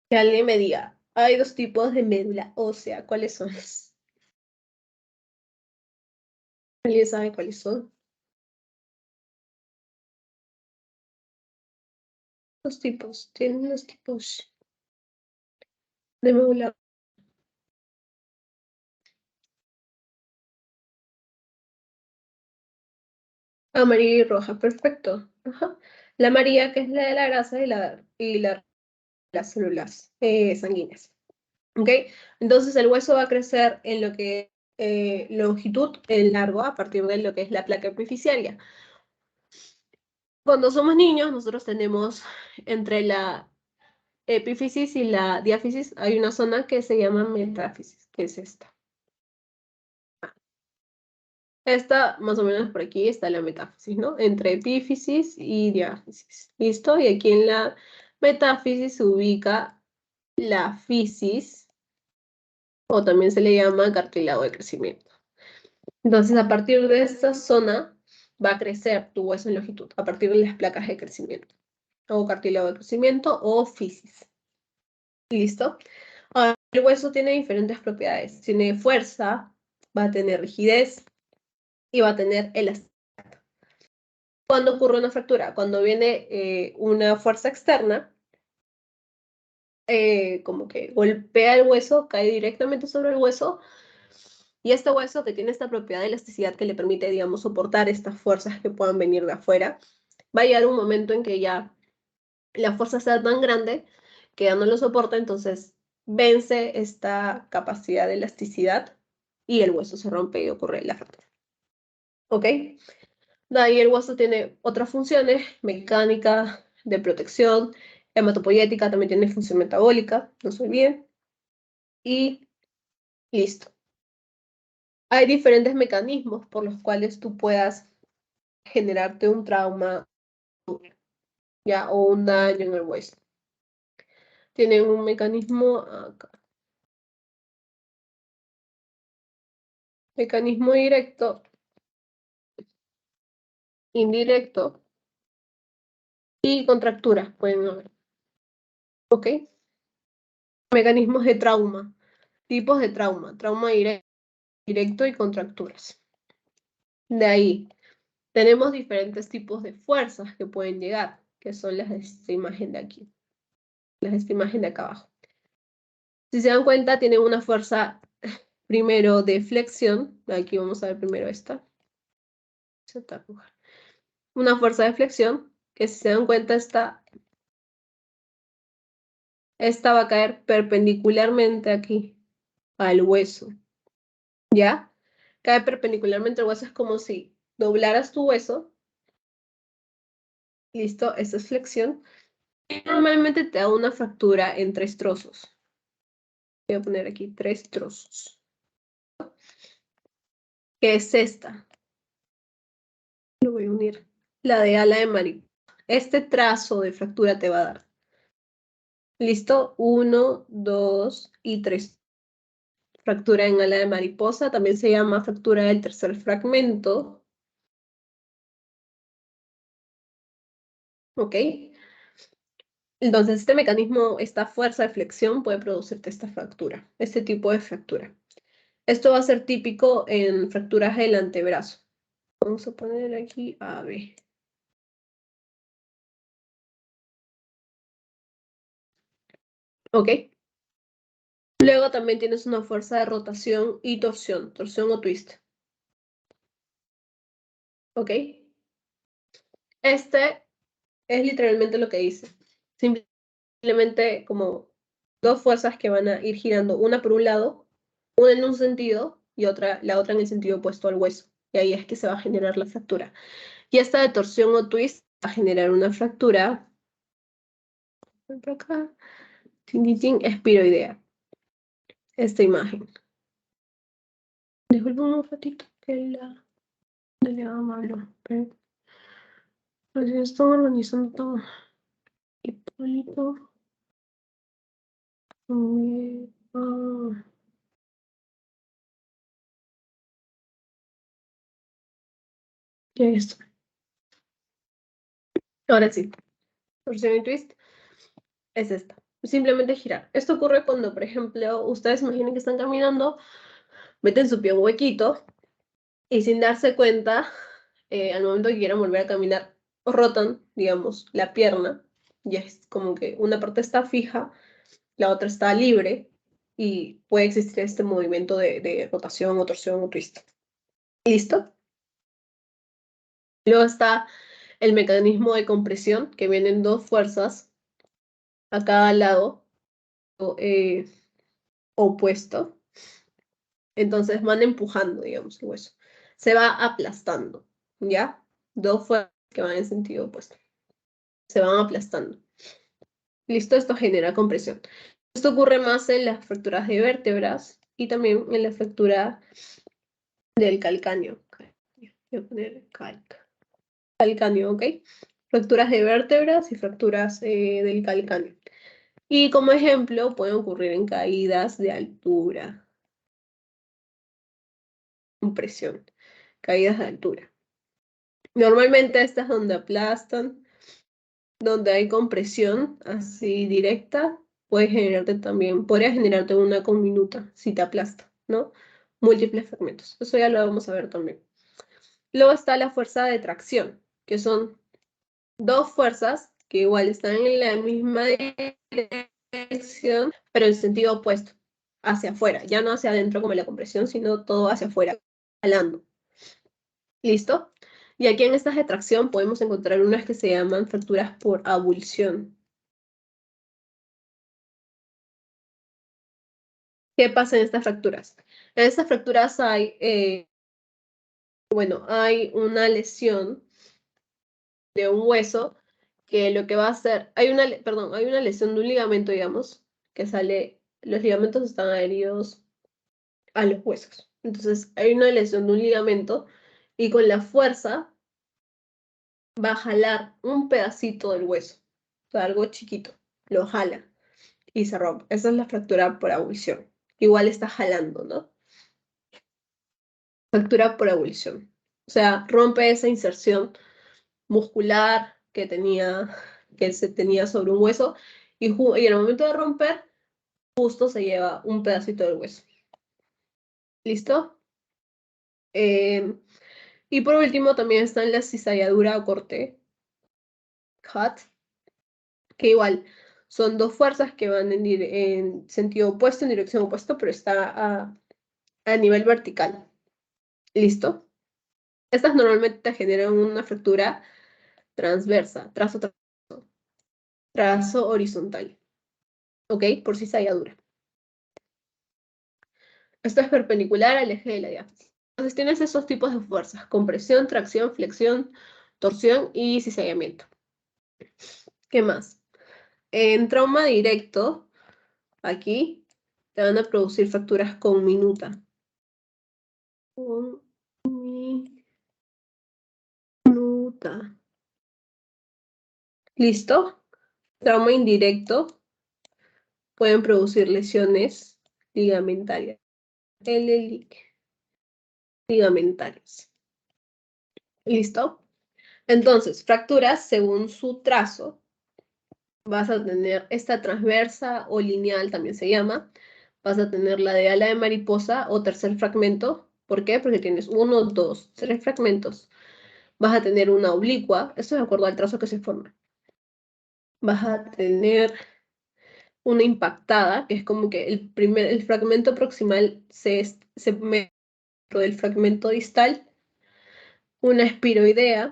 Que alguien me diga, hay dos tipos de médula ósea, ¿cuáles son? ¿Alguien sabe cuáles son? Los tipos, tienen los tipos de médula. Amarilla y roja, perfecto. Ajá. La amarilla, que es la de la grasa, las células sanguíneas. ¿Ok? Entonces el hueso va a crecer en lo que longitud, en largo, a partir de lo que es la placa epifisiaria. Cuando somos niños, nosotros tenemos entre la epífisis y la diáfisis, hay una zona que se llama metáfisis, que es esta. Esta, más o menos por aquí, está la metáfisis, ¿no? Entre epífisis y diáfisis. ¿Listo? Y aquí en la metáfisis se ubica la fisis, o también se le llama cartílago de crecimiento. Entonces, a partir de esta zona va a crecer tu hueso en longitud, a partir de las placas de crecimiento, o cartílago de crecimiento, o fisis. ¿Listo? Ahora, el hueso tiene diferentes propiedades. Tiene fuerza, va a tener rigidez y va a tener elasticidad. ¿Cuándo ocurre una fractura? Cuando viene una fuerza externa, como que golpea el hueso, cae directamente sobre el hueso, y este hueso, que tiene esta propiedad de elasticidad que le permite, digamos, soportar estas fuerzas que puedan venir de afuera, va a llegar un momento en que ya la fuerza sea tan grande que ya no lo soporta, entonces vence esta capacidad de elasticidad y el hueso se rompe y ocurre la fractura. ¿Ok? De ahí el hueso tiene otras funciones: mecánica, de protección, hematopoyética, también tiene función metabólica, no se olviden. Y listo. Hay diferentes mecanismos por los cuales tú puedas generarte un trauma, ya, o un daño en el hueso. Tienen un mecanismo acá. Mecanismo directo, indirecto y contracturas pueden haber. ¿Ok? Mecanismos de trauma, tipos de trauma, trauma directo y contracturas. De ahí, tenemos diferentes tipos de fuerzas que pueden llegar, que son las de esta imagen de aquí, las de esta imagen de acá abajo. Si se dan cuenta, tienen una fuerza primero de flexión. Aquí vamos a ver primero esta. Una fuerza de flexión, que si se dan cuenta, esta va a caer perpendicularmente aquí al hueso. ¿Ya? Cae perpendicularmente al hueso, es como si doblaras tu hueso. Listo, esta es flexión. Y normalmente te da una fractura en 3 trozos. Voy a poner aquí 3 trozos. ¿Qué es esta? Lo voy a unir. La de ala de mariposa. Este trazo de fractura te va a dar. ¿Listo? 1, 2 y 3. Fractura en ala de mariposa. También se llama fractura del tercer fragmento. ¿Ok? Entonces, este mecanismo, esta fuerza de flexión puede producirte esta fractura, este tipo de fractura. Esto va a ser típico en fracturas del antebrazo. Vamos a poner aquí AB. ¿Ok? Luego también tienes una fuerza de rotación y torsión o twist. ¿Ok? Este es literalmente lo que dice. Simplemente como dos fuerzas que van a ir girando, una por un lado, una en un sentido y la otra en el sentido opuesto al hueso. Y ahí es que se va a generar la fractura. Y esta de torsión o twist va a generar una fractura. Por acá. Espiroidea. Esta imagen. Disculpen un ratito que la delegada me habló. Pero si están organizando todo. Hipólito. Ya está. Ahora sí. Torsión y twist es esta. Simplemente girar. Esto ocurre cuando, por ejemplo, ustedes imaginen que están caminando, meten su pie en un huequito y sin darse cuenta, al momento que quieran volver a caminar, rotan, digamos, la pierna. Y es como que una parte está fija, la otra está libre y puede existir este movimiento de rotación o torsión o twist. ¿Listo? Luego está el mecanismo de compresión, que vienen dos fuerzas a cada lado eh, opuesto. Entonces van empujando, digamos, el hueso. Se va aplastando, ¿ya? Dos fuerzas que van en sentido opuesto. Se van aplastando. ¿Listo? Esto genera compresión. Esto ocurre más en las fracturas de vértebras y también en la fractura del calcáneo. Voy a poner calcáneo, ¿ok? Fracturas de vértebras y fracturas del calcáneo. Y como ejemplo, pueden ocurrir en caídas de altura. Compresión. Caídas de altura. Normalmente estas es donde aplastan, donde hay compresión así directa, podría generarte una conminuta si te aplasta, ¿no? Múltiples fragmentos. Eso ya lo vamos a ver también. Luego está la fuerza de tracción, que son dos fuerzas que igual están en la misma dirección, pero en sentido opuesto, hacia afuera, ya no hacia adentro como la compresión, sino todo hacia afuera, jalando. ¿Listo? Y aquí en estas de tracción podemos encontrar unas que se llaman fracturas por abulsión. ¿Qué pasa en estas fracturas? En estas fracturas hay una lesión de un hueso que lo que va a hacer, hay una lesión de un ligamento, digamos, que sale, los ligamentos están adheridos a los huesos. Entonces, hay una lesión de un ligamento y con la fuerza va a jalar un pedacito del hueso, o sea, algo chiquito, lo jala y se rompe. Esa es la fractura por abulsión. Igual está jalando, ¿no? Fractura por abulsión. O sea, rompe esa inserción muscular que se tenía sobre un hueso y en el momento de romper, justo se lleva un pedacito del hueso. ¿Listo? Y por último también están la cizalladura o corte, cut, que igual son dos fuerzas que van en sentido opuesto, en dirección opuesta, pero está a nivel vertical. ¿Listo? Estas normalmente te generan una fractura transversa, trazo horizontal. ¿Ok? Por cizalladura. Esto es perpendicular al eje de la diástasis. Entonces tienes esos tipos de fuerzas: compresión, tracción, flexión, torsión y cizallamiento. ¿Qué más? En trauma directo, aquí te van a producir fracturas con minuta. ¿Listo? Trauma indirecto pueden producir lesiones ligamentarias. Ligamentarias. ¿Listo? Entonces, fracturas según su trazo. Vas a tener esta transversa o lineal, también se llama. Vas a tener la de ala de mariposa o tercer fragmento. ¿Por qué? Porque tienes 1, 2, 3 fragmentos. Vas a tener una oblicua, esto es de acuerdo al trazo que se forma. Vas a tener una impactada, que es como que el fragmento proximal se mete dentro del fragmento distal. Una espiroidea,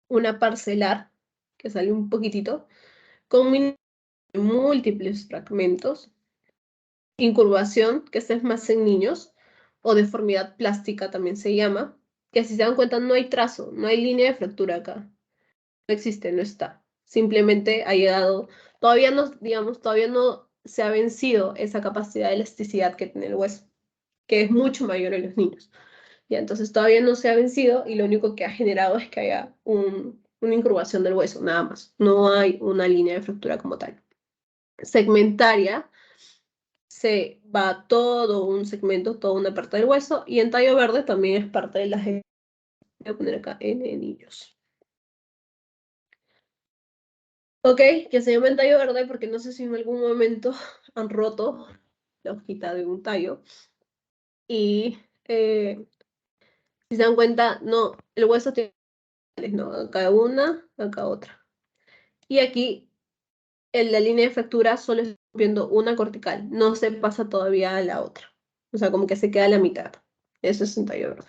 una parcelar, que sale un poquitito, con múltiples fragmentos. Incurvación, que esta es más en niños, o deformidad plástica también se llama, que si se dan cuenta no hay trazo, no hay línea de fractura acá. No existe, no está. Simplemente ha llegado, todavía no, digamos, todavía no se ha vencido esa capacidad de elasticidad que tiene el hueso, que es mucho mayor en los niños. Ya, entonces todavía no se ha vencido y lo único que ha generado es que haya una incurvación del hueso, nada más. No hay una línea de fractura como tal. Segmentaria, se va todo un segmento, toda una parte del hueso, y en tallo verde también es parte de las... Voy a poner acá N de niños. Ok, que se llama en tallo verde porque no sé si en algún momento han roto la hojita de un tallo. Y si se dan cuenta, no, el hueso tiene, no, acá una, acá otra. Y aquí en la línea de fractura solo estoy viendo una cortical, no se pasa todavía a la otra. O sea, como que se queda a la mitad. Eso es un tallo verde.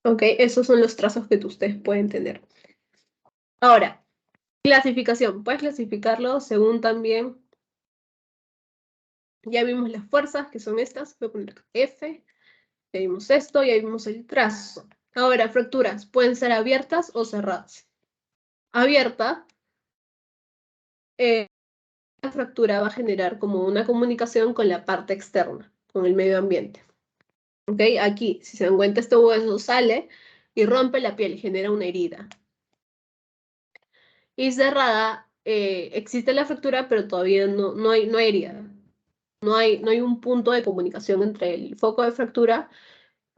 Ok, esos son los trazos que ustedes pueden tener. Ahora, clasificación. Puedes clasificarlo según también, ya vimos las fuerzas, que son estas. Voy a poner F. Ya vimos esto, ya vimos el trazo. Ahora, fracturas. Pueden ser abiertas o cerradas. Abierta, la fractura va a generar como una comunicación con la parte externa, con el medio ambiente. ¿Ok? Aquí, si se dan cuenta, este hueso sale y rompe la piel y genera una herida. Y cerrada, existe la fractura, pero todavía no hay herida. No hay un punto de comunicación entre el foco de fractura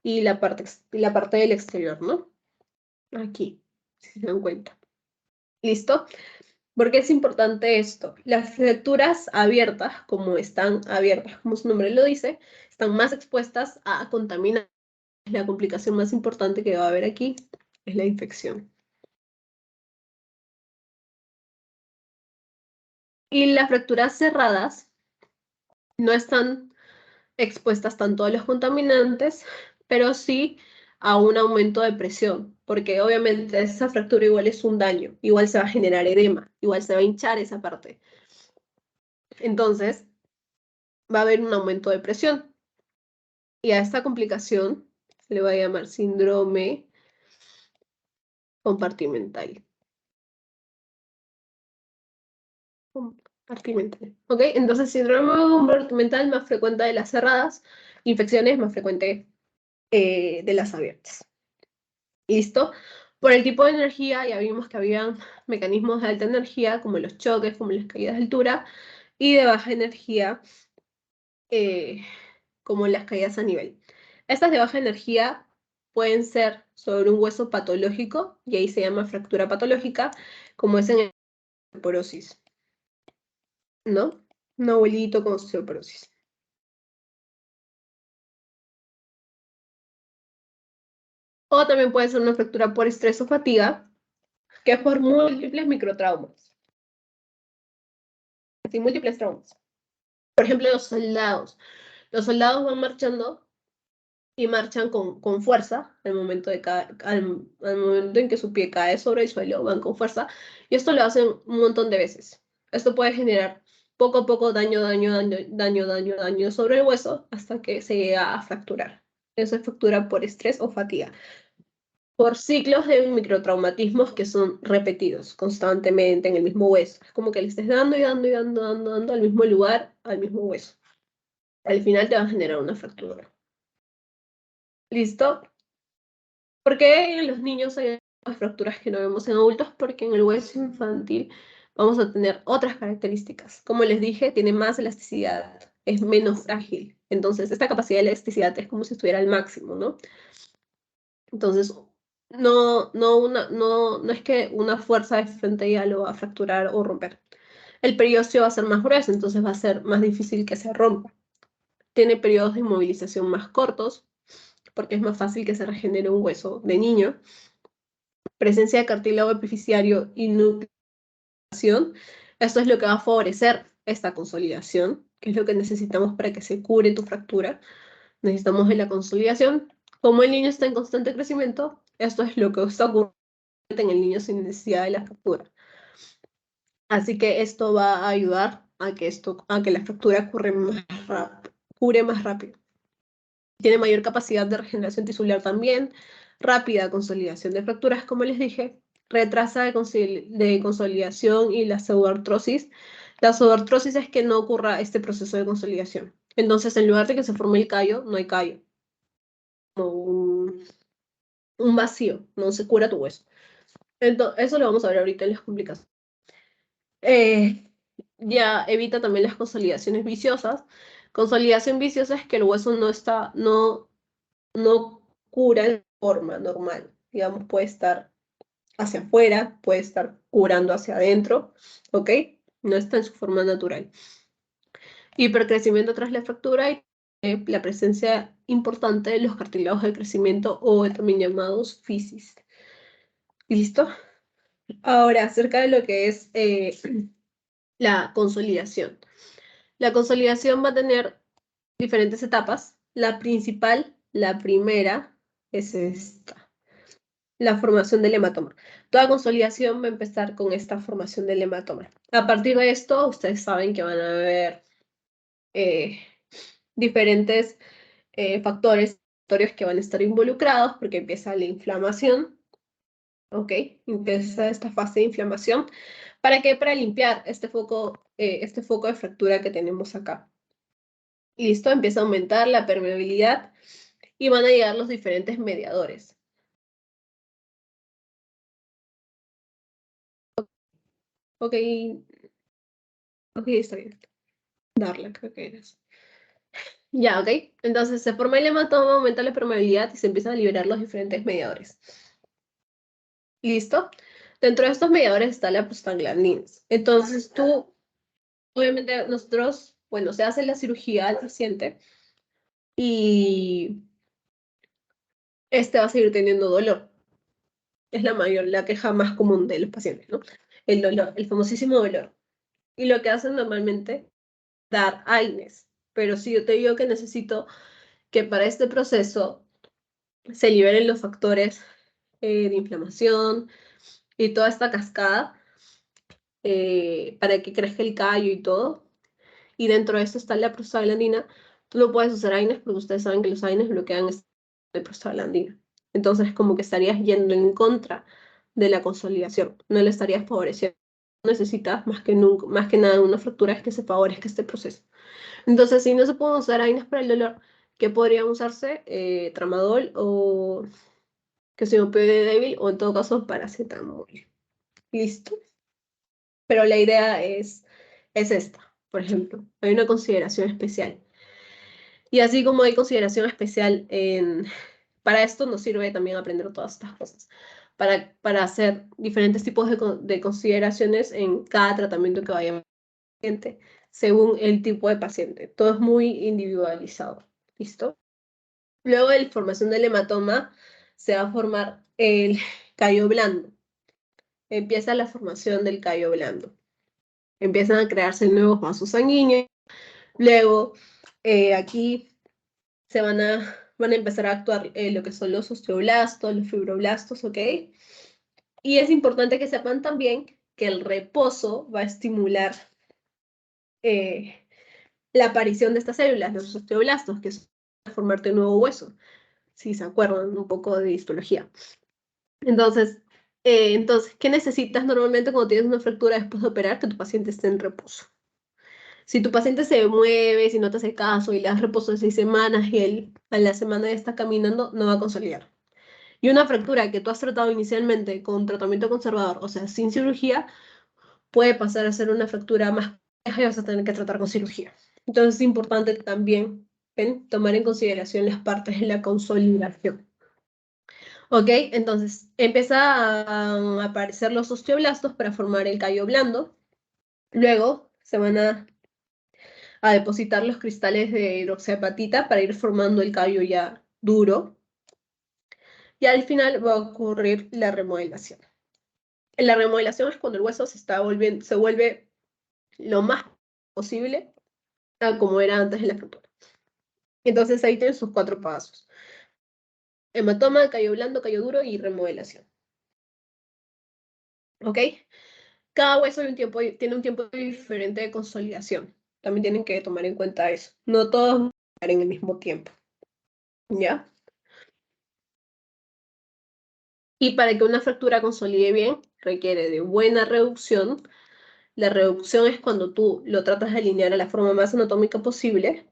y la parte del exterior, ¿no? Aquí, si se dan cuenta. ¿Listo? ¿Por qué es importante esto? Las fracturas abiertas, como están abiertas, como su nombre lo dice, están más expuestas a contaminar. La complicación más importante que va a haber aquí es la infección. Y las fracturas cerradas no están expuestas tanto a los contaminantes, pero sí a un aumento de presión, porque obviamente esa fractura igual es un daño, igual se va a generar edema, igual se va a hinchar esa parte. Entonces, va a haber un aumento de presión. Y a esta complicación se le va a llamar síndrome compartimental. ¿Ok? Entonces, síndrome compartimental más frecuente de las cerradas, infecciones más frecuente de las abiertas. ¿Listo? Por el tipo de energía, ya vimos que había mecanismos de alta energía, como los choques, como las caídas de altura, y de baja energía, como las caídas a nivel. Estas de baja energía pueden ser sobre un hueso patológico, y ahí se llama fractura patológica, como es en osteoporosis, ¿no? Un abuelito con osteoporosis. O también puede ser una fractura por estrés o fatiga, que es por múltiples microtraumas. Así, múltiples traumas. Por ejemplo, los soldados. Los soldados van marchando y marchan con fuerza al momento, al momento en que su pie cae sobre el suelo, van con fuerza. Y esto lo hacen un montón de veces. Esto puede generar poco a poco daño sobre el hueso hasta que se llega a fracturar. Eso es fractura por estrés o fatiga. Por ciclos de microtraumatismos que son repetidos constantemente en el mismo hueso. Es como que le estés dando y dando al mismo lugar, al mismo hueso. Al final te va a generar una fractura. ¿Listo? ¿Por qué en los niños hay fracturas que no vemos en adultos? Porque en el hueso infantil vamos a tener otras características. Como les dije, tiene más elasticidad, es menos frágil. Entonces, esta capacidad de elasticidad es como si estuviera al máximo, ¿no? Entonces, no es que una fuerza de frente ya lo va a fracturar o romper. El periósteo va a ser más grueso, entonces va a ser más difícil que se rompa. Tiene periodos de inmovilización más cortos, porque es más fácil que se regenere un hueso de niño. Presencia de cartílago epificiario y nucleación. Esto es lo que va a favorecer esta consolidación, que es lo que necesitamos para que se cure tu fractura. Necesitamos de la consolidación. Como el niño está en constante crecimiento, esto es lo que está ocurriendo en el niño sin necesidad de la fractura. Así que esto va a ayudar a que la fractura cure más rápido. Tiene mayor capacidad de regeneración tisular también, rápida consolidación de fracturas, como les dije, retrasa de consolidación y la pseudoartrosis. La pseudoartrosis es que no ocurra este proceso de consolidación. Entonces, en lugar de que se forme el callo, no hay callo. Como un vacío, no se cura tu hueso. Entonces, eso lo vamos a ver ahorita en las complicaciones. Ya evita también las consolidaciones viciosas. Consolidación viciosa es que el hueso no cura de forma normal. Digamos, puede estar hacia afuera, puede estar curando hacia adentro, ¿ok? No está en su forma natural. Hipercrecimiento tras la fractura y la presencia importante de los cartílagos de crecimiento o también llamados fisis. ¿Listo? Ahora, acerca de lo que es la consolidación. La consolidación va a tener diferentes etapas. La principal, la primera, es esta, la formación del hematoma. Toda consolidación va a empezar con esta formación del hematoma. A partir de esto, ustedes saben que van a haber eh, diferentes factores que van a estar involucrados porque empieza la inflamación, ¿ok? Empieza esta fase de inflamación. ¿Para qué? Para limpiar este foco de fractura que tenemos acá. Listo, empieza a aumentar la permeabilidad y van a llegar los diferentes mediadores. Ok, ok, está bien. Darla, creo que eres. Ya, ok. Entonces se forma el hematoma, aumenta la permeabilidad y se empiezan a liberar los diferentes mediadores. ¿Listo? Dentro de estos mediadores está la prostaglandinas. Entonces tú, obviamente nosotros, bueno, se hace la cirugía al paciente y este va a seguir teniendo dolor. Es la queja más común de los pacientes, ¿no? El dolor, el famosísimo dolor. Y lo que hacen normalmente, dar AINES. Pero si yo te digo que necesito que para este proceso se liberen los factores de inflamación y toda esta cascada para que crezca el callo y todo. Y dentro de esto está la prostaglandina. Tú no puedes usar AINES porque ustedes saben que los AINES bloquean de prostaglandina. Entonces, como que estarías yendo en contra de la consolidación. No le estarías favoreciendo. Necesitas más que nada una fractura es que se favorezca este proceso. Entonces, si no se pueden usar AINES para el dolor, ¿qué podrían usarse? Tramadol o que sea un opioide débil o en todo caso paracetamol. ¿Listo? Pero la idea es esta, por ejemplo. Hay una consideración especial. Y así como hay consideración especial para esto nos sirve también aprender todas estas cosas. Para hacer diferentes tipos de consideraciones en cada tratamiento que vaya a paciente, según el tipo de paciente. Todo es muy individualizado. ¿Listo? Luego de la formación del hematoma, se va a formar el callo blando. Empieza la formación del callo blando. Empiezan a crearse nuevos vasos sanguíneos. Luego, aquí van a empezar a actuar lo que son los osteoblastos, los fibroblastos, ¿ok? Y es importante que sepan también que el reposo va a estimular la aparición de estas células, los osteoblastos, que son a formarte un nuevo hueso, si se acuerdan un poco de histología. Entonces, ¿qué necesitas normalmente cuando tienes una fractura después de operar? Que tu paciente esté en reposo. Si tu paciente se mueve, si no te hace caso y le das reposo de 6 semanas y él a la semana ya está caminando, no va a consolidar. Y una fractura que tú has tratado inicialmente con tratamiento conservador, o sea, sin cirugía, puede pasar a ser una fractura más compleja y vas a tener que tratar con cirugía. Entonces es importante también tomar en consideración las partes de la consolidación. ¿Ok? Entonces empieza a aparecer los osteoblastos para formar el callo blando. Luego se van a depositar los cristales de hidroxiapatita para ir formando el callo ya duro. Y al final va a ocurrir la remodelación. La remodelación es cuando el hueso se vuelve lo más posible a como era antes de la fractura. Entonces ahí tienen sus 4 pasos. Hematoma, callo blando, callo duro y remodelación. ¿Ok? Cada hueso tiene un tiempo diferente de consolidación. También tienen que tomar en cuenta eso. No todos van a estar en el mismo tiempo. ¿Ya? Y para que una fractura consolide bien, requiere de buena reducción. La reducción es cuando tú lo tratas de alinear a la forma más anatómica posible.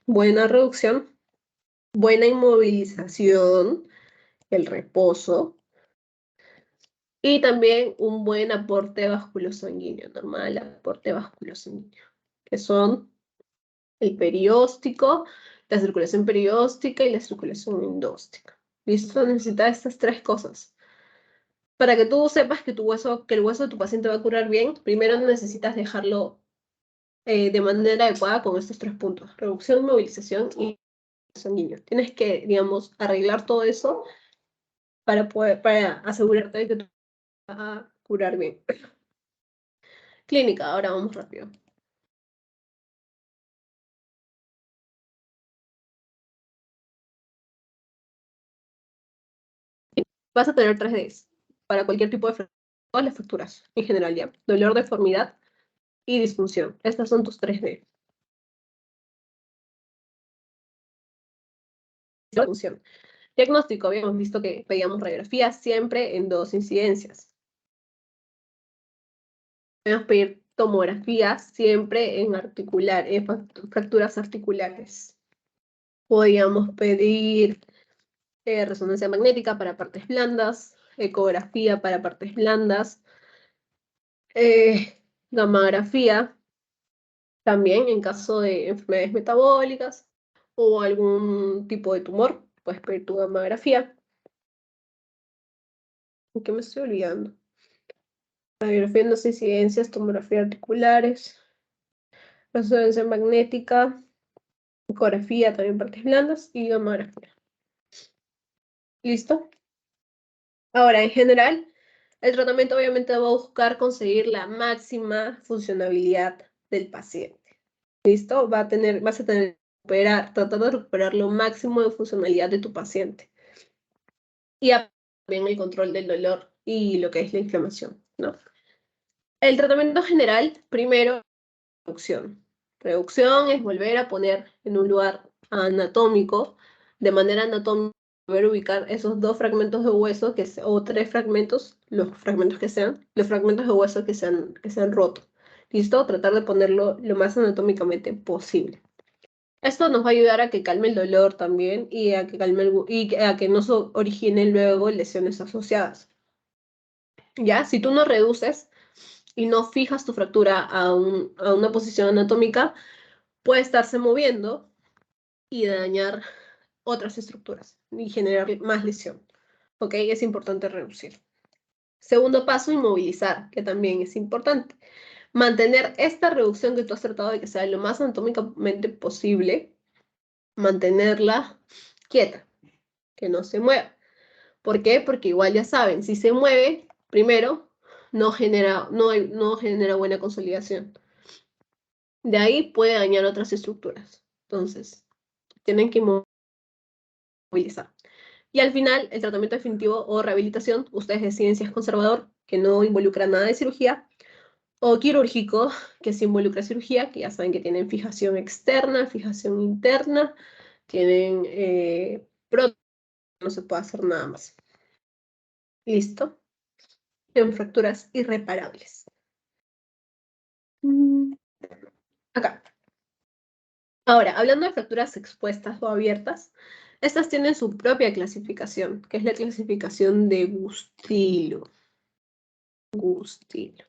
Buena reducción, buena inmovilización, el reposo, y también un buen aporte vasculosanguíneo, normal aporte vasculosanguíneo, que son el perióstico, la circulación perióstica y la circulación endóstica. ¿Listo? Necesitas estas 3 cosas. Para que tú sepas que el hueso de tu paciente va a curar bien, primero necesitas dejarlo de manera adecuada con estos 3 puntos: reducción, movilización y sanguíneo. Tienes que, digamos, arreglar todo eso para asegurarte de que tú vas a curar bien. Clínica, ahora vamos rápido. Vas a tener 3Ds para cualquier tipo de fractura, todas las fracturas en general ya. Dolor, deformidad y disfunción. Estas son tus 3D. Disfunción. Diagnóstico, habíamos visto que pedíamos radiografía siempre en 2 incidencias. Podemos pedir tomografía siempre en fracturas articulares. Podíamos pedir resonancia magnética para partes blandas, ecografía para partes blandas, gammagrafía también en caso de enfermedades metabólicas o algún tipo de tumor, puedes pedir tu gammagrafía. ¿En qué me estoy olvidando? Radiografía en 2 incidencias, tomografía articulares, resonancia magnética, ecografía también partes blandas y gammagrafía. ¿Listo? Ahora, en general, el tratamiento obviamente va a buscar conseguir la máxima funcionabilidad del paciente. ¿Listo? Vas a tener que tratar de recuperar lo máximo de funcionalidad de tu paciente. Y también el control del dolor y lo que es la inflamación, ¿no? El tratamiento general, primero, reducción. Reducción es volver a poner en un lugar anatómico, de manera anatómica, volver a ubicar esos 2 fragmentos de hueso o 3 fragmentos, los fragmentos que sean, los fragmentos de hueso que se han roto. ¿Listo? Tratar de ponerlo lo más anatómicamente posible. Esto nos va a ayudar a que calme el dolor también y a que no se originen luego lesiones asociadas. ¿Ya? Si tú no reduces y no fijas tu fractura a una posición anatómica, puede estarse moviendo y dañar otras estructuras y generar más lesión. ¿Ok? Es importante reducir. Segundo paso, inmovilizar, que también es importante. Mantener esta reducción que tú has tratado de que sea lo más anatómicamente posible, mantenerla quieta, que no se mueva. ¿Por qué? Porque igual ya saben, si se mueve, primero, no genera buena consolidación. De ahí puede dañar otras estructuras. Entonces, tienen que movilizar. Y al final, el tratamiento definitivo o rehabilitación, ustedes deciden si es conservador, que no involucra nada de cirugía, o quirúrgico, que sí involucra cirugía, que ya saben que tienen fijación externa, fijación interna, tienen prótesis, no se puede hacer nada más. ¿Listo? En fracturas irreparables. Acá. Ahora, hablando de fracturas expuestas o abiertas, estas tienen su propia clasificación, que es la clasificación de Gustilo. Gustilo.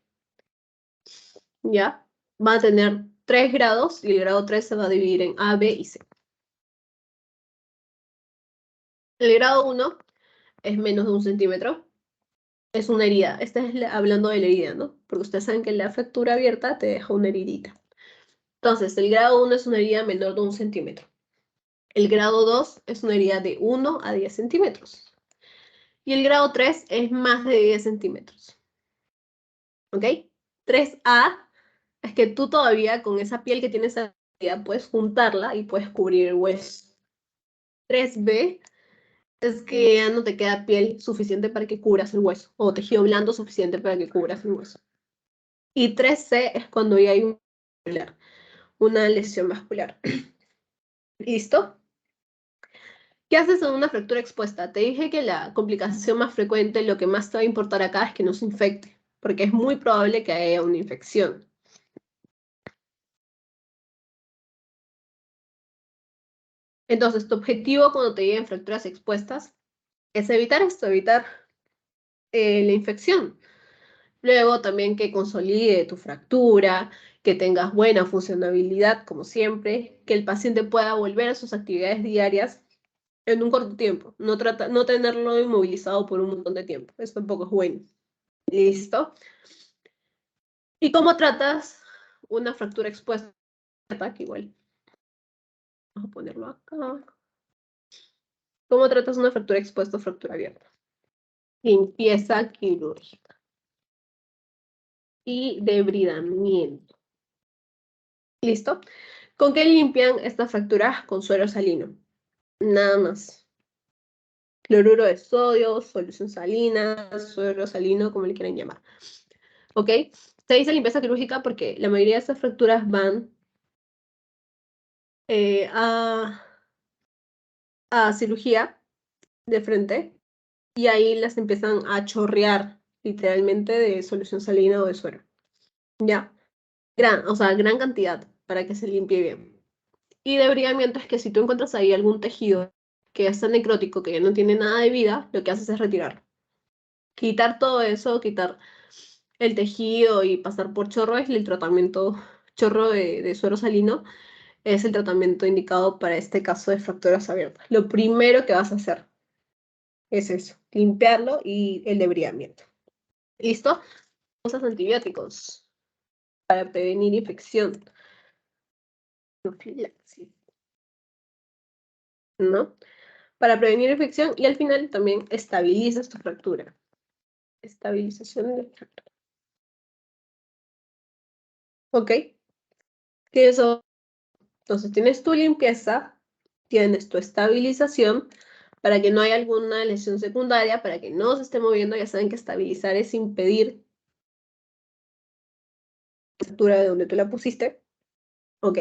¿Ya? Va a tener 3 grados y el grado 3 se va a dividir en A, B y C. El grado 1 es menos de 1 centímetro. Es una herida. Esta es hablando de la herida, ¿no? Porque ustedes saben que la fractura abierta te deja una heridita. Entonces, el grado 1 es una herida menor de 1 centímetro. El grado 2 es una herida de 1 a 10 centímetros. Y el grado 3 es más de 10 centímetros. ¿Ok? 3A es que tú todavía con esa piel que tienes ahí puedes juntarla y puedes cubrir el hueso. 3B es que ya no te queda piel suficiente para que cubras el hueso o tejido blando suficiente para que cubras el hueso. Y 3C es cuando ya hay una lesión vascular. ¿Listo? ¿Qué haces en una fractura expuesta? Te dije que la complicación más frecuente, lo que más te va a importar acá es que no se infecte, porque es muy probable que haya una infección. Entonces, tu objetivo cuando te lleguen fracturas expuestas es evitar esto, evitar la infección. Luego también que consolide tu fractura, que tengas buena funcionabilidad, como siempre, que el paciente pueda volver a sus actividades diarias en un corto tiempo, no tenerlo inmovilizado por un montón de tiempo. Eso tampoco es bueno. ¿Listo? ¿Y cómo tratas una fractura expuesta? Que igual, vamos a ponerlo acá. ¿Cómo tratas una fractura expuesta o fractura abierta? Limpieza quirúrgica y debridamiento. ¿Listo? ¿Con qué limpian estas fracturas? Con suero salino. Nada más. Cloruro de sodio, solución salina, suero salino, como le quieran llamar. ¿Ok? Se dice limpieza quirúrgica porque la mayoría de estas fracturas van a cirugía de frente y ahí las empiezan a chorrear literalmente de solución salina o de suero. Ya. Gran cantidad para que se limpie bien. Y debridamiento es que si tú encuentras ahí algún tejido que ya está necrótico, que ya no tiene nada de vida, lo que haces es retirarlo. Quitar todo eso, quitar el tejido y pasar por chorro es el tratamiento, chorro de suero salino, es el tratamiento indicado para este caso de fracturas abiertas. Lo primero que vas a hacer es eso, limpiarlo y el debridamiento. ¿Listo? Usas antibióticos para prevenir infección. Profilaxis, ¿no? Para prevenir infección y al final también estabilizas tu fractura. Estabilización de fractura. ¿Ok? Que eso, entonces tienes tu limpieza, tienes tu estabilización para que no haya alguna lesión secundaria, para que no se esté moviendo. Ya saben que estabilizar es impedir la fractura de donde tú la pusiste. ¿Ok?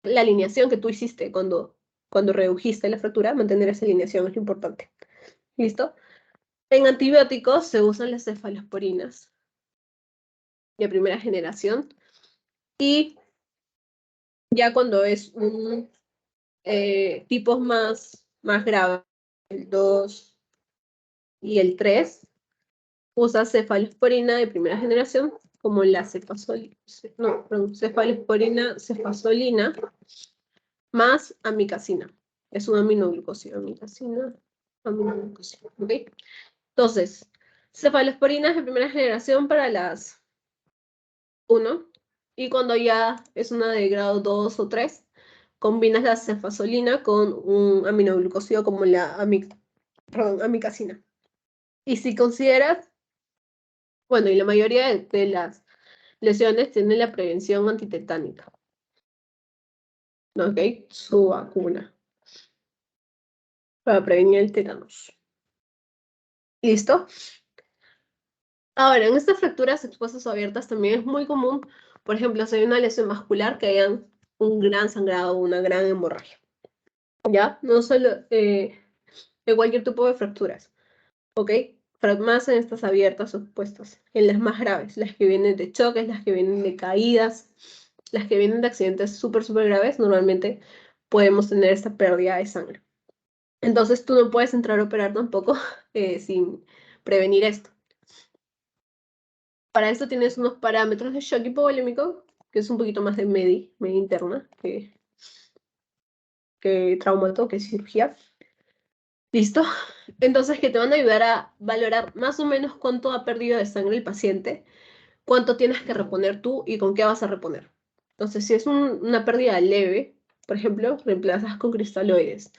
La alineación que tú hiciste cuando redujiste la fractura, mantener esa alineación es lo importante. ¿Listo? En antibióticos se usan las cefalosporinas de primera generación y ya cuando es un tipos más graves, el 2 y el 3, usa cefalosporina de primera generación como la cefalosporina más amicacina. Es un aminoglucósido, amicacina, aminoglucósido, ¿ok? Entonces, cefalosporinas de primera generación para las 1, y cuando ya es una de grado 2 o 3, combinas la cefasolina con un aminoglucósido como la perdón, amikacina. Y si consideras, bueno, y la mayoría de las lesiones tienen la prevención antitetánica, ¿ok? Su vacuna para prevenir el tétanos. ¿Listo? Ahora, en estas fracturas expuestas o abiertas también es muy común, por ejemplo, si hay una lesión vascular, que hayan un gran sangrado o una gran hemorragia. ¿Ya? No solo de cualquier tipo de fracturas, ¿ok? Pero más en estas abiertas o expuestas, en las más graves, las que vienen de choques, las que vienen de caídas, las que vienen de accidentes súper, súper graves, normalmente podemos tener esta pérdida de sangre. Entonces tú no puedes entrar a operar tampoco sin prevenir esto. Para esto tienes unos parámetros de shock hipovolémico, que es un poquito más de media interna que traumato, que cirugía. ¿Listo? Entonces, que te van a ayudar a valorar más o menos cuánto ha perdido de sangre el paciente, cuánto tienes que reponer tú y con qué vas a reponer. Entonces, si es una pérdida leve, por ejemplo, reemplazas con cristaloides.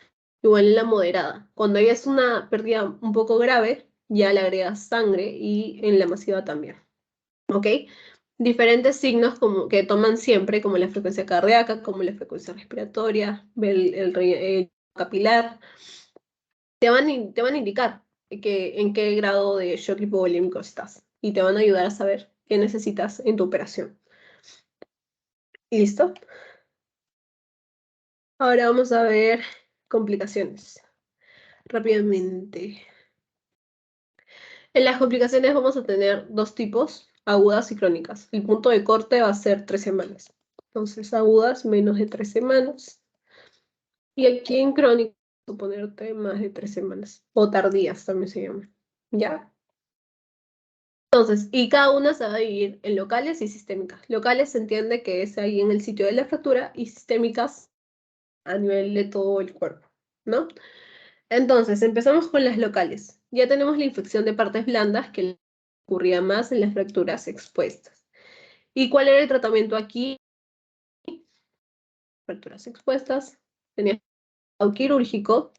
Igual en la moderada. Cuando ya es una pérdida un poco grave, ya le agregas sangre y en la masiva también. ¿Ok? Diferentes signos como, que toman siempre, como la frecuencia cardíaca, como la frecuencia respiratoria, el capilar, te van a indicar en qué grado de shock hipovolémico estás y te van a ayudar a saber qué necesitas en tu operación. ¿Listo? Ahora vamos a ver complicaciones. Rápidamente. En las complicaciones vamos a tener dos tipos, agudas y crónicas. El punto de corte va a ser 3 semanas. Entonces, agudas menos de 3 semanas. Y aquí en crónica, suponerte más de 3 semanas. O tardías también se llama. ¿Ya? Entonces, y cada una se va a dividir en locales y sistémicas. Locales se entiende que es ahí en el sitio de la fractura y sistémicas a nivel de todo el cuerpo, ¿no? Entonces, empezamos con las locales. Ya tenemos la infección de partes blandas que ocurría más en las fracturas expuestas. ¿Y cuál era el tratamiento aquí? Fracturas expuestas. Tenía quirúrgico,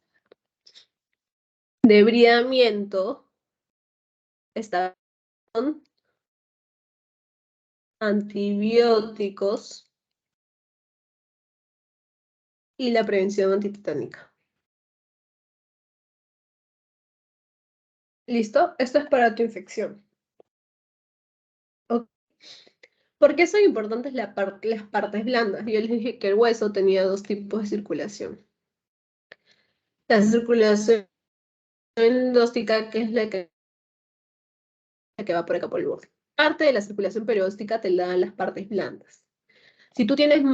debridamiento, estaban antibióticos y la prevención antitetánica. ¿Listo? Esto es para tu infección. Ok. ¿Por qué son importantes las partes blandas? Yo les dije que el hueso tenía dos tipos de circulación. La circulación endóstica, que es la que va por acá por el borde. Parte de la circulación perióstica te la dan las partes blandas. Si tú tienes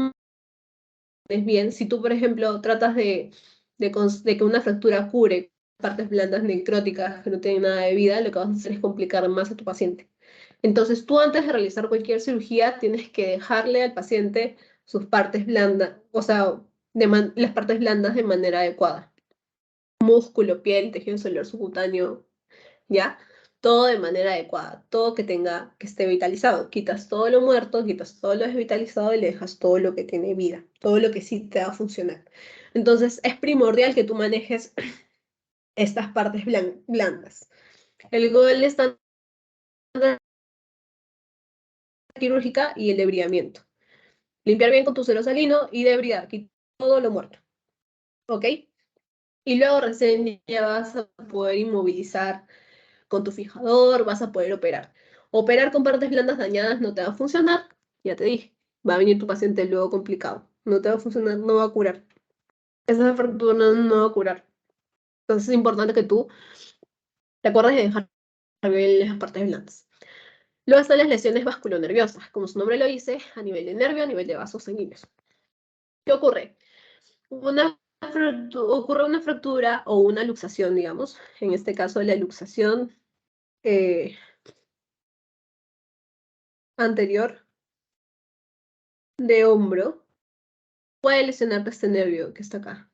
es bien, si tú, por ejemplo, tratas de que una fractura cure partes blandas necróticas que no tienen nada de vida, lo que vas a hacer es complicar más a tu paciente. Entonces, tú antes de realizar cualquier cirugía, tienes que dejarle al paciente sus partes blandas, o sea, las partes blandas de manera adecuada. Músculo, piel, tejido celular subcutáneo, ¿ya? Todo de manera adecuada, todo que esté vitalizado. Quitas todo lo muerto, quitas todo lo desvitalizado y le dejas todo lo que tiene vida, todo lo que sí te va a funcionar. Entonces, es primordial que tú manejes estas partes blandas. El gol estándar quirúrgica y el debridamiento. Limpiar bien con tu suero salino y debridar, quitar todo lo muerto. ¿Ok? Y luego recién ya vas a poder inmovilizar con tu fijador, vas a poder operar. Operar con partes blandas dañadas no te va a funcionar, ya te dije. Va a venir tu paciente luego complicado. No te va a funcionar, no va a curar. Esa fractura no va a curar. Entonces es importante que tú te acuerdes de dejar bien las partes blandas. Luego están las lesiones vasculonerviosas, como su nombre lo dice, a nivel de nervio, a nivel de vasos sanguíneos. ¿Qué ocurre? Ocurre una fractura o una luxación, digamos. En este caso, la luxación eh, anterior de hombro puede lesionarte este nervio que está acá,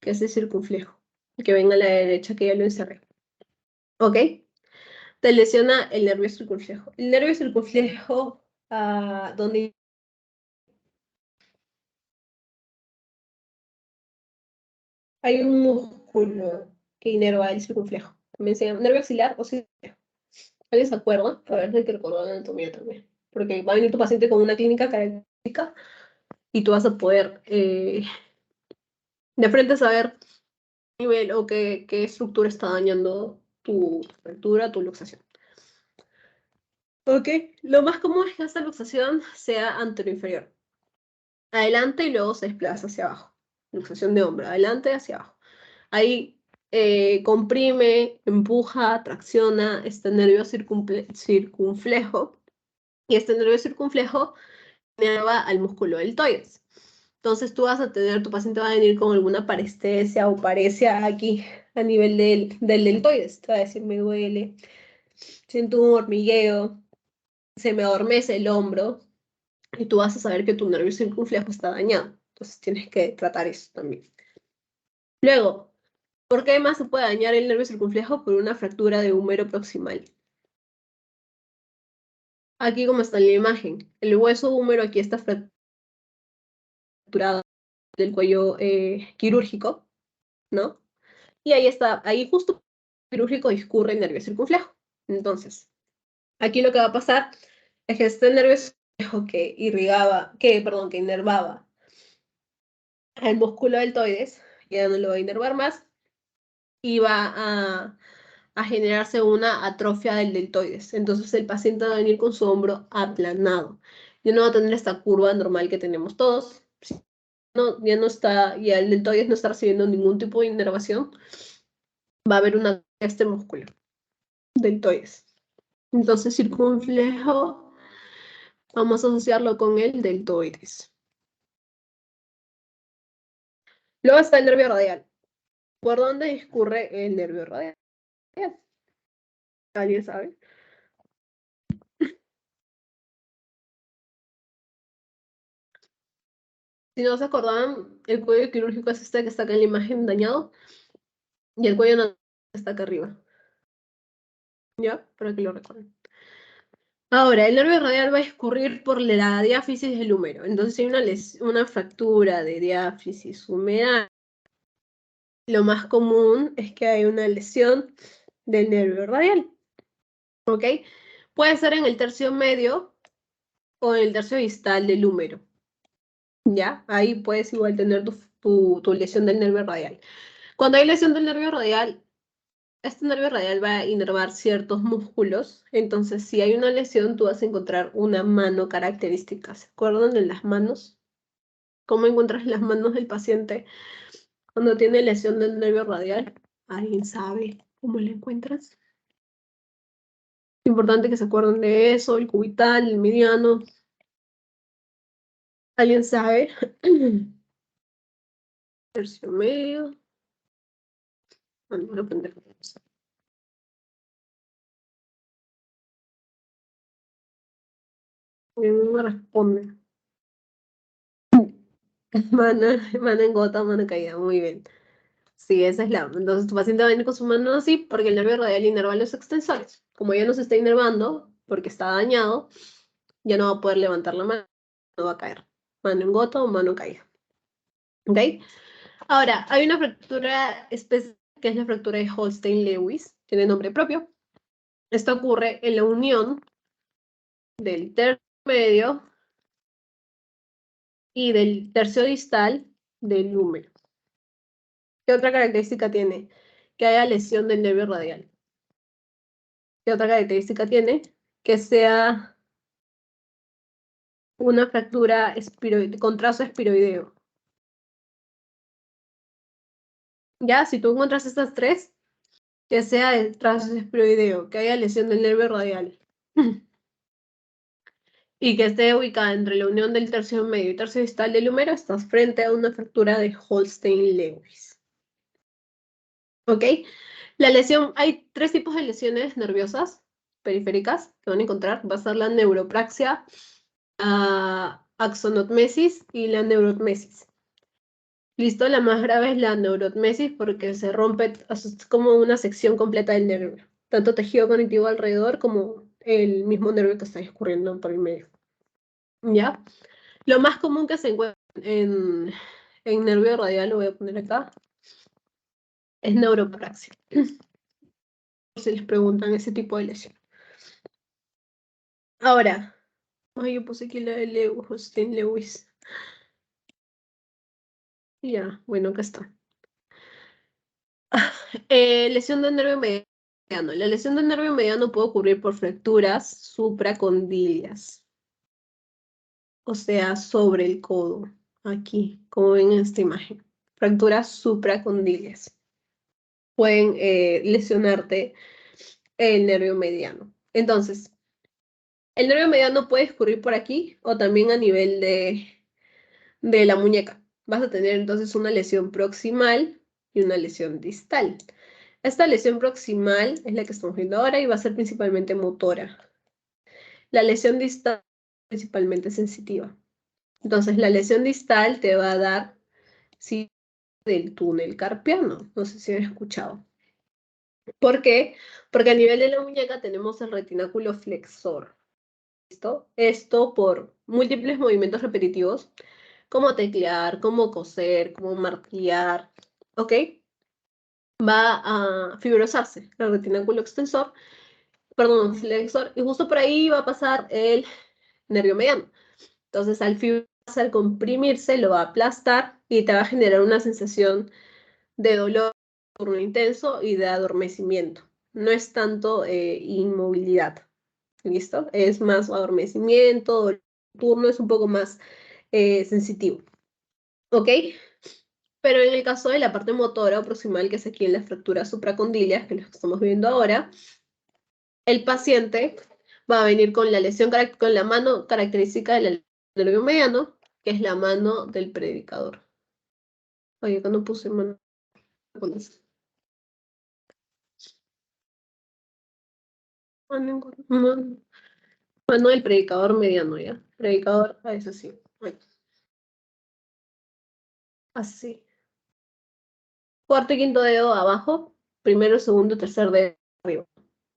que es el circunflejo, que venga a la derecha, que ya lo encerré. ¿Ok? Te lesiona el nervio circunflejo. El nervio circunflejo, donde hay un músculo que inerva el circunflejo. También se llama nervio axilar o circunflejo. ¿Alguien se acuerda? A ver, hay que recordar la anatomía también. Porque va a venir tu paciente con una clínica característica y tú vas a poder de frente saber qué nivel o qué estructura está dañando tu fractura, tu luxación. Ok, lo más común es que esta luxación sea anteroinferior. Adelante y luego se desplaza hacia abajo. Luxación de hombro, adelante y hacia abajo. Ahí comprime, empuja, tracciona este nervio circunflejo. Y este nervio circunflejo inerva al músculo deltoides. Entonces tú vas a tener, tu paciente va a venir con alguna parestesia o paresia aquí a nivel del deltoides. Te va a decir, me duele, siento un hormigueo, se me adormece el hombro, y tú vas a saber que tu nervio circunflejo está dañado. Entonces tienes que tratar eso también. Luego, ¿por qué más se puede dañar el nervio circunflejo? Por una fractura de húmero proximal. Aquí como está en la imagen, el hueso húmero aquí está fracturado del cuello quirúrgico, ¿no? Y ahí está, ahí justo quirúrgico discurre el nervio circunflejo. Entonces, aquí lo que va a pasar es que este nervio circunflejo que inervaba al músculo deltoides, ya no lo va a inervar más, y va a generarse una atrofia del deltoides. Entonces el paciente va a venir con su hombro aplanado. Ya no va a tener esta curva normal que tenemos todos. No, ya no está, ya el deltoides no está recibiendo ningún tipo de inervación. Va a haber este músculo, deltoides. Entonces circunflejo, vamos a asociarlo con el deltoides. Luego está el nervio radial. ¿Por dónde discurre el nervio radial? ¿Alguien sabe? Si no se acordaban, el cuello quirúrgico es este que está acá en la imagen dañado y el cuello no está acá arriba. ¿Ya? Para que lo recuerden. Ahora, el nervio radial va a escurrir por la diáfisis del húmero. Entonces, si hay una fractura de diáfisis humeral, lo más común es que hay una lesión del nervio radial. ¿Ok? Puede ser en el tercio medio o en el tercio distal del húmero. ¿Ya? Ahí puedes igual tener tu lesión del nervio radial. Cuando hay lesión del nervio radial, este nervio radial va a inervar ciertos músculos, entonces si hay una lesión, tú vas a encontrar una mano característica. ¿Se acuerdan de las manos? ¿Cómo encuentras las manos del paciente cuando tiene lesión del nervio radial? ¿Alguien sabe cómo la encuentras? Es importante que se acuerden de eso, el cubital, el mediano. ¿Alguien sabe? Tercio medio. Bueno, voy a aprender. No me responde. Mano en gota, mano caída. Muy bien. Sí, esa es la. Entonces tu paciente va a venir con su mano así porque el nervio radial inerva los extensores. Como ya no se está inervando porque está dañado, ya no va a poder levantar la mano, no va a caer. Mano en gota o mano caída. ¿Ok? Ahora, hay una fractura específica que es la fractura de Holstein-Lewis. Tiene nombre propio. Esto ocurre en la unión del tercio medio y del tercio distal del húmero. ¿Qué otra característica tiene? Que haya lesión del nervio radial. ¿Qué otra característica tiene? Que sea una fractura con trazo espiroideo. Ya, si tú encuentras estas tres, que sea de trazo espiroideo, que haya lesión del nervio radial y que esté ubicada entre la unión del tercio medio y tercio distal del húmero, estás frente a una fractura de Holstein-Lewis. ¿Ok? La lesión, hay tres tipos de lesiones nerviosas periféricas que van a encontrar. Va a ser la neuropraxia, axonotmesis y la neurotmesis. Listo, la más grave es la neurotmesis porque se rompe, es como una sección completa del nervio, tanto tejido conectivo alrededor como el mismo nervio que está discurriendo por el medio. ¿Ya? Lo más común que se encuentra en nervio radial, lo voy a poner acá, Es neuropraxia. Por si les preguntan ese tipo de lesión. Ahora, ay, yo puse aquí la de Lewis, Austin Lewis. Ya, bueno, acá está. Lesión del nervio mediano. La lesión del nervio mediano puede ocurrir por fracturas supracondilias, o sea, sobre el codo, aquí, como ven en esta imagen. Fracturas supracondilias pueden lesionarte el nervio mediano. Entonces, el nervio mediano puede escurrir por aquí o también a nivel de la muñeca. Vas a tener entonces una lesión proximal y una lesión distal. Esta lesión proximal es la que estamos viendo ahora y va a ser principalmente motora. La lesión distal es principalmente sensitiva. Entonces, la lesión distal te va a dar sí, del túnel carpiano. No sé si han escuchado. ¿Por qué? Porque a nivel de la muñeca tenemos el retináculo flexor. ¿Listo? Esto por múltiples movimientos repetitivos, como teclear, como coser, como martillar, ¿ok? Va a fibrosarse el retináculo extensor, perdón, flexor, y justo por ahí va a pasar el nervio mediano. Entonces, al fibrosarse, al comprimirse, lo va a aplastar y te va a generar una sensación de dolor intenso y de adormecimiento. No es tanto inmovilidad, ¿listo? Es más adormecimiento, dolor nocturno, es un poco más sensitivo, ¿ok? Pero en el caso de la parte motora o proximal, que es aquí en las fracturas supracondilias, que es lo que estamos viendo ahora, el paciente va a venir con la lesión, con la mano característica del nervio mediano, que es la mano del predicador. Oye, acá no puse mano. Mano del predicador mediano, ¿ya? Predicador, eso sí. Así. Cuarto y quinto dedo abajo, primero, segundo, tercer dedo arriba,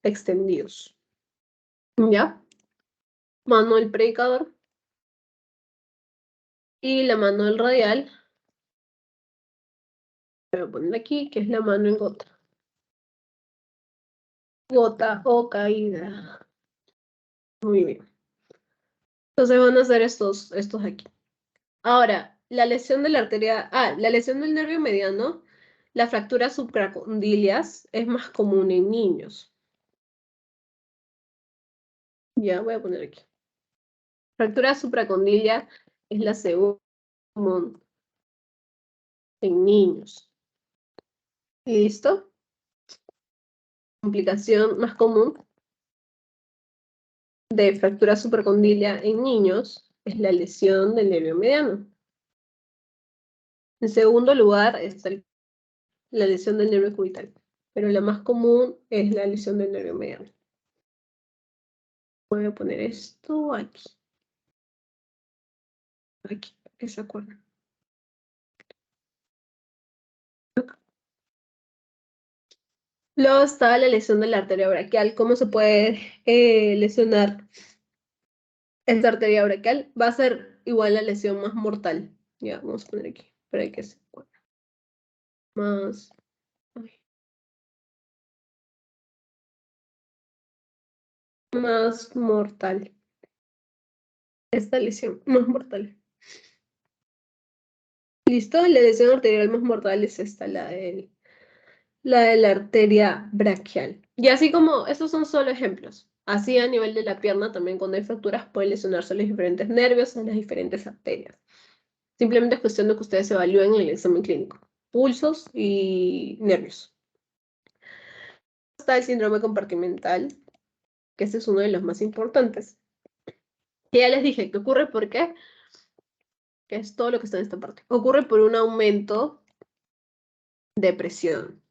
extendidos. ¿Ya? Mano del predicador y la mano del radial. Voy a poner aquí, que es la mano en gota. Gota o caída. Muy bien. Entonces van a hacer estos aquí. Ahora, la lesión de la arteria, la lesión del nervio mediano, la fractura supracondilias es más común en niños. Ya, voy a poner aquí. Fractura supracondilia es la segunda común en niños. ¿Listo? Complicación más común de fractura supracondilia en niños es la lesión del nervio mediano. En segundo lugar está la lesión del nervio cubital, pero la más común es la lesión del nervio mediano. Voy a poner esto aquí. Aquí, para que se acuerden. Luego está la lesión de la arteria braquial. ¿Cómo se puede lesionar esta arteria braquial? Va a ser igual la lesión más mortal. Ya, vamos a poner aquí, para que se acuerden. Más... ay, más mortal. Esta lesión más mortal. ¿Listo? La lesión arterial más mortal es esta, la de la arteria braquial. Y así como, estos son solo ejemplos. Así a nivel de la pierna, también cuando hay fracturas, pueden lesionarse los diferentes nervios en las diferentes arterias. Simplemente es cuestión de que ustedes evalúen en el examen clínico. Pulsos y nervios. Está el síndrome compartimental, que este es uno de los más importantes. Que ya les dije que ocurre porque, que es todo lo que está en esta parte. Ocurre por un aumento de presión.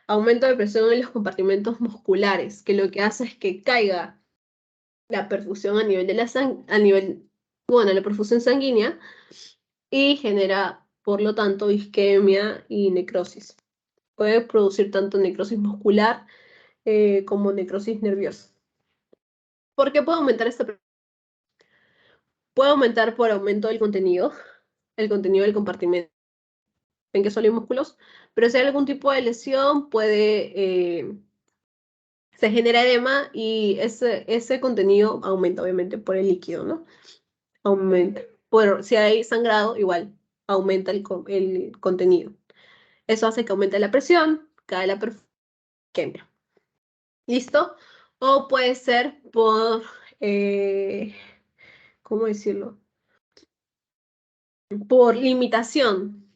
Aumento de presión en los compartimentos musculares, que lo que hace es que caiga la perfusión a nivel de la perfusión sanguínea y genera, por lo tanto, isquemia y necrosis. Puede producir tanto necrosis muscular como necrosis nerviosa. ¿Por qué puede aumentar esta presión? Puede aumentar por aumento del contenido, el contenido del compartimento. ¿Ven que solo hay músculos? Pero si hay algún tipo de lesión, se genera edema y ese contenido aumenta, obviamente, por el líquido, ¿no? Aumenta. Si hay sangrado, igual, aumenta el contenido. Eso hace que aumente la presión, cae la isquemia. ¿Listo? O puede ser por, ¿cómo decirlo? Por limitación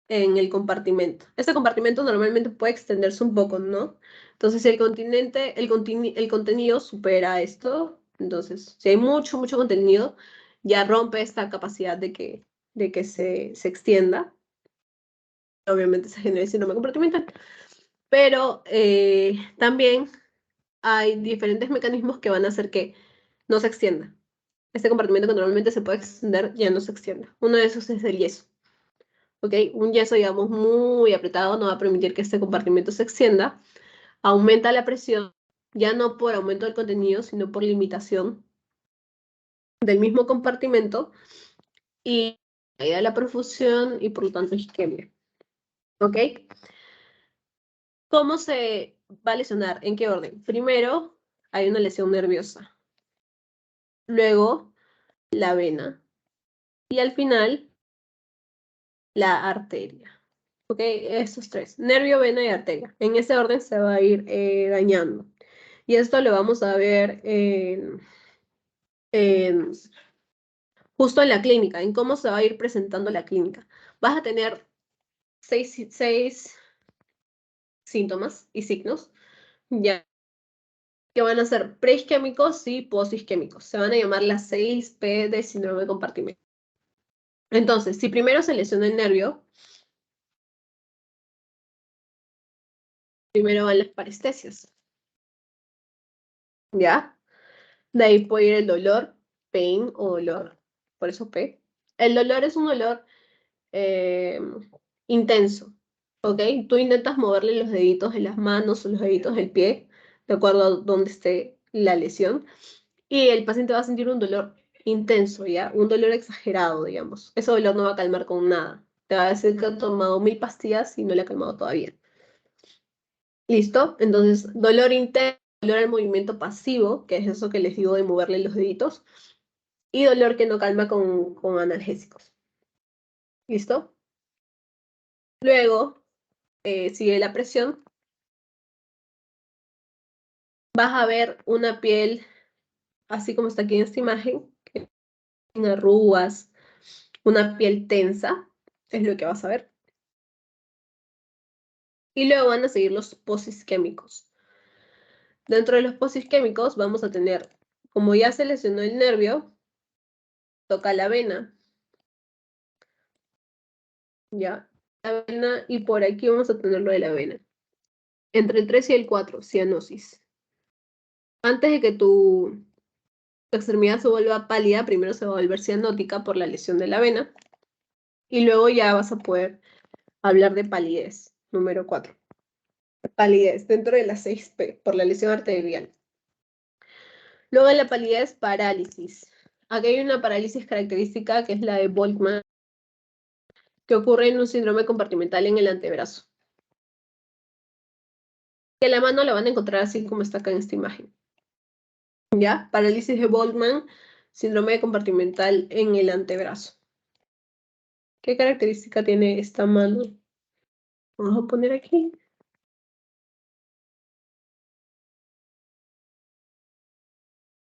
en el compartimento. Este compartimento normalmente puede extenderse un poco, ¿no? Entonces, si el contenido supera esto, entonces, si hay mucho, mucho contenido, ya rompe esta capacidad de que se extienda. Obviamente se genera el síndrome compartimental. Pero también hay diferentes mecanismos que van a hacer que no se extienda. Este compartimento que normalmente se puede extender ya no se extiende. Uno de esos es el yeso. ¿Ok? Un yeso, digamos, muy apretado no va a permitir que este compartimento se extienda. Aumenta la presión, ya no por aumento del contenido, sino por limitación del mismo compartimento y caída de la perfusión y por lo tanto isquemia. ¿Ok? ¿Cómo se va a lesionar? ¿En qué orden? Primero, hay una lesión nerviosa. Luego, la vena. Y al final, la arteria. ¿Ok? Estos tres. Nervio, vena y arteria. En ese orden se va a ir dañando. Y esto lo vamos a ver justo en la clínica, en cómo se va a ir presentando la clínica. Vas a tener seis síntomas y signos, ya que van a ser preisquémicos y posisquémicos. Se van a llamar las 6P de síndrome compartimento. Entonces, si primero se lesiona el nervio, primero van las parestesias. ¿Ya? De ahí puede ir el dolor, pain o dolor, por eso P. El dolor es un dolor intenso, ¿ok? Tú intentas moverle los deditos de las manos o los deditos del pie, de acuerdo a dónde esté la lesión, y el paciente va a sentir un dolor intenso, ¿ya? Un dolor exagerado, digamos. Ese dolor no va a calmar con nada. Te va a decir que ha tomado 1000 pastillas y no le ha calmado todavía. ¿Listo? Entonces, dolor intenso, dolor al movimiento pasivo, que es eso que les digo de moverle los deditos, y dolor que no calma con analgésicos. ¿Listo? Luego, sigue la presión. Vas a ver una piel, así como está aquí en esta imagen, en arrugas, una piel tensa, es lo que vas a ver. Y luego van a seguir los posisquémicos. Dentro de los posisquémicos vamos a tener, como ya se lesionó el nervio, toca la vena, ya, la vena, y por aquí vamos a tener lo de la vena. Entre el 3 y el 4, cianosis. Antes de que tu extremidad se vuelva pálida, primero se va a volver cianótica por la lesión de la vena, y luego ya vas a poder hablar de palidez, número 4. Palidez, dentro de las 6P, por la lesión arterial. Luego de la palidez, parálisis. Aquí hay una parálisis característica que es la de Volkmann, que ocurre en un síndrome compartimental en el antebrazo. Que la mano la van a encontrar así como está acá en esta imagen. ¿Ya? Parálisis de Volkmann, síndrome compartimental en el antebrazo. ¿Qué característica tiene esta mano? Vamos a poner aquí.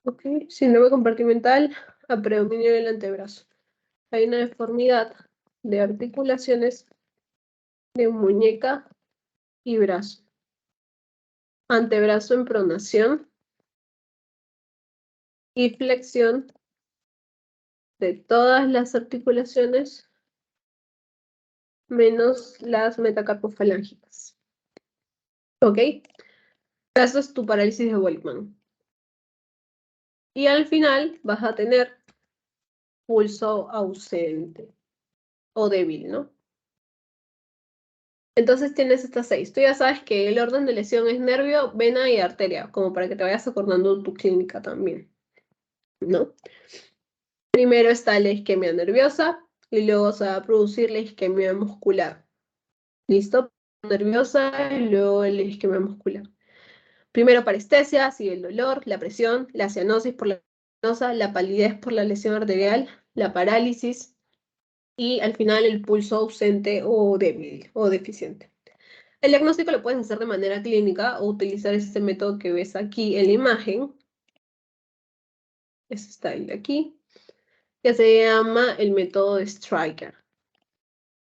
Ok, síndrome compartimental a predominio del antebrazo. Hay una deformidad de articulaciones de muñeca y brazo. Antebrazo en pronación y flexión de todas las articulaciones menos las metacarpofalángicas. ¿Ok? Eso es tu parálisis de Volkmann. Y al final vas a tener pulso ausente o débil, ¿no? Entonces tienes estas 6. Tú ya sabes que el orden de lesión es nervio, vena y arteria, como para que te vayas acordando tu clínica también, ¿no? Primero está la isquemia nerviosa y luego se va a producir la isquemia muscular. ¿Listo? nerviosa y luego el isquemia muscular. Primero parestesia, sigue el dolor, la presión, la cianosis por la venosa, la palidez por la lesión arterial, la parálisis y al final el pulso ausente o débil o deficiente. El diagnóstico lo puedes hacer de manera clínica o utilizar este método que ves aquí en la imagen. Este está el de aquí, que se llama el método de Stryker.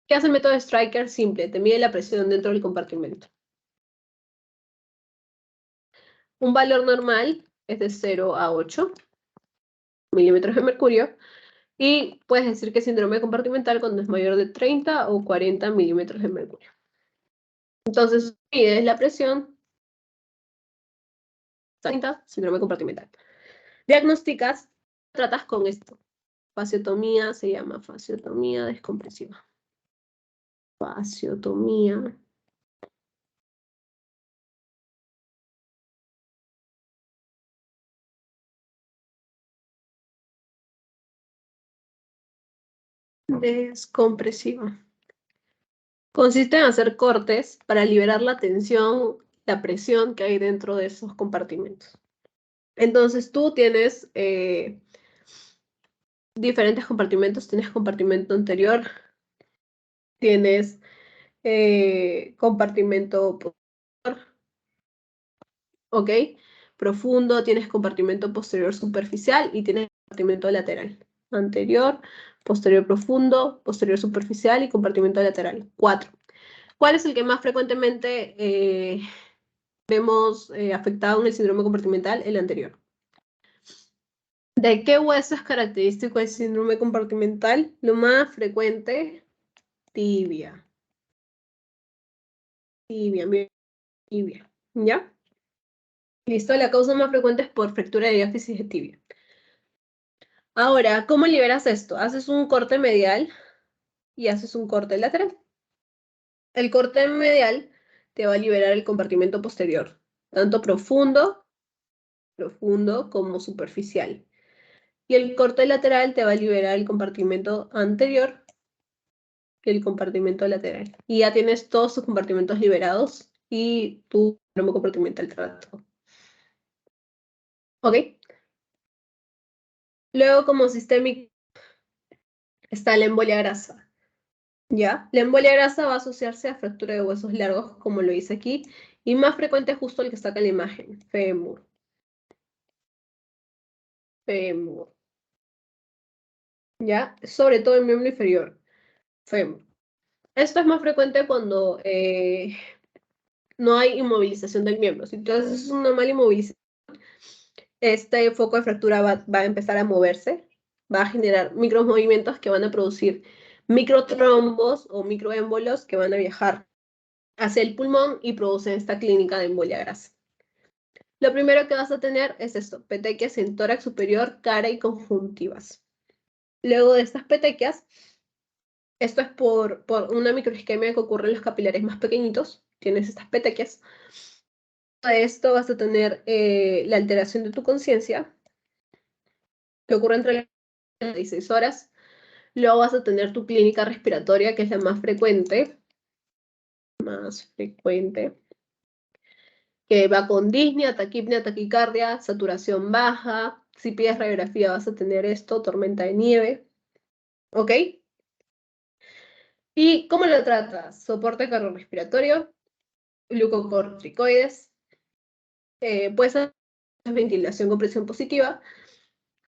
¿Qué hace el método de Stryker? Simple, te mide la presión dentro del compartimento. Un valor normal es de 0 a 8 milímetros de mercurio. Y puedes decir que es síndrome compartimental cuando es mayor de 30 o 40 milímetros de mercurio. Entonces, mides la presión, 30, síndrome compartimental. Diagnosticas, tratas con esto. Fasciotomía, se llama fasciotomía descompresiva. Fasciotomía. Descompresiva. Consiste en hacer cortes para liberar la tensión, la presión que hay dentro de esos compartimentos. Entonces tú tienes diferentes compartimentos. Tienes compartimento anterior, tienes compartimento posterior, ¿ok? Profundo, tienes compartimento posterior superficial y tienes compartimento lateral. Anterior, posterior profundo, posterior superficial y compartimento lateral. 4. ¿Cuál es el que más frecuentemente vemos afectado en el síndrome compartimental? El anterior. ¿De qué hueso es característico el síndrome compartimental? Lo más frecuente, tibia. Tibia, ¿ya? Listo, la causa más frecuente es por fractura de diáfisis de tibia. Ahora, ¿cómo liberas esto? Haces un corte medial y haces un corte lateral. El corte medial te va a liberar el compartimento posterior, tanto profundo como superficial. Y el corte lateral te va a liberar el compartimento anterior y el compartimento lateral. Y ya tienes todos tus compartimentos liberados y tu síndrome compartimental tratado. ¿Ok? Luego, como sistémico, está la embolia grasa. ¿Ya? La embolia grasa va a asociarse a fractura de huesos largos, como lo dice aquí, y más frecuente es justo el que está acá en la imagen, fémur. Fémur. ¿Ya? Sobre todo el miembro inferior, fémur. Esto es más frecuente cuando no hay inmovilización del miembro. Si tú haces una mala inmovilización, este foco de fractura va a empezar a moverse, va a generar micromovimientos que van a producir microtrombos o microémbolos que van a viajar hacia el pulmón y producen esta clínica de embolia grasa. Lo primero que vas a tener es esto, petequias en tórax superior, cara y conjuntivas. Luego de estas petequias, esto es por una microisquemia que ocurre en los capilares más pequeñitos, tienes estas petequias. De esto vas a tener la alteración de tu conciencia, que ocurre entre las 16 horas. Luego vas a tener tu clínica respiratoria, que es la más frecuente, que va con disnea, taquipnea, taquicardia, saturación baja. Si pides radiografía vas a tener esto, tormenta de nieve. ¿Ok? ¿Y cómo lo tratas? Soporte cardiorrespiratorio, glucocorticoides, puedes hacer ventilación con presión positiva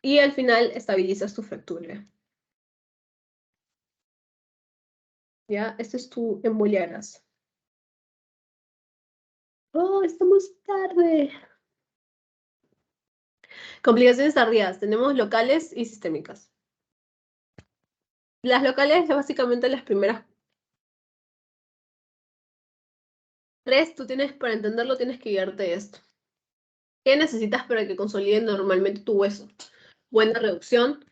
y al final estabilizas tu fractura. ¿Ya? Este es tu embolia grasa. ¡Oh, estamos tarde! Complicaciones tardías. Tenemos locales y sistémicas. Las locales, básicamente las primeras 3, tú tienes, para entenderlo, tienes que guiarte de esto. ¿Qué necesitas para que consolide normalmente tu hueso? Buena reducción,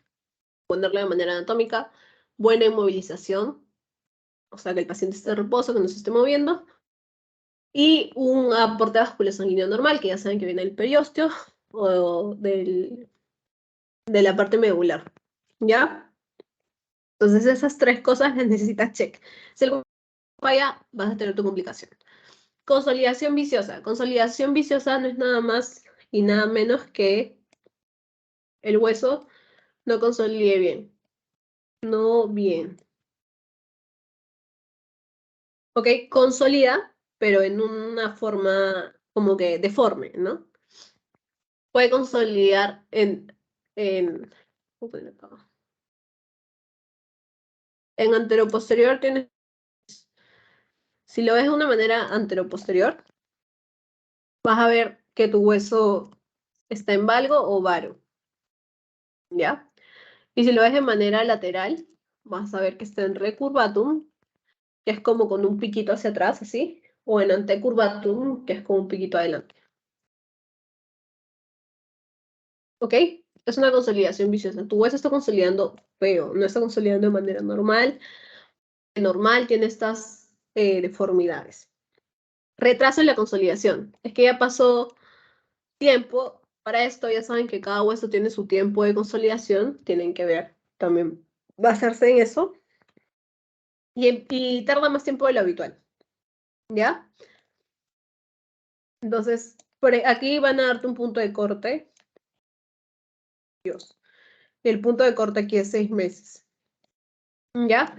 ponerlo de manera anatómica, buena inmovilización, o sea, que el paciente esté en reposo, que no se esté moviendo, y un aporte vascular sanguíneo normal, que ya saben que viene del periósteo o de la parte medular, ¿ya? Entonces esas 3 cosas las necesitas check. Si el falla, vas a tener tu complicación. Consolidación viciosa. Consolidación viciosa no es nada más y nada menos que el hueso no consolide bien. No bien. ¿Ok? Consolida, pero en una forma como que deforme, ¿no? Puede consolidar ¿cómo ponerlo acá? En anteroposterior tienes, si lo ves de una manera anteroposterior, vas a ver que tu hueso está en valgo o varo, ¿ya? Y si lo ves de manera lateral, vas a ver que está en recurvatum, que es como con un piquito hacia atrás, así, o en antecurvatum, que es con un piquito adelante. ¿Ok? Es una consolidación viciosa. Tu hueso está consolidando feo, no está consolidando de manera normal. Normal tiene estas deformidades. Retraso en la consolidación. Es que ya pasó tiempo. Para esto ya saben que cada hueso tiene su tiempo de consolidación. Tienen que ver también basarse en eso. Y tarda más tiempo de lo habitual. ¿Ya? Entonces, aquí van a darte un punto de corte. Dios. El punto de corte aquí es 6 meses. ¿Ya?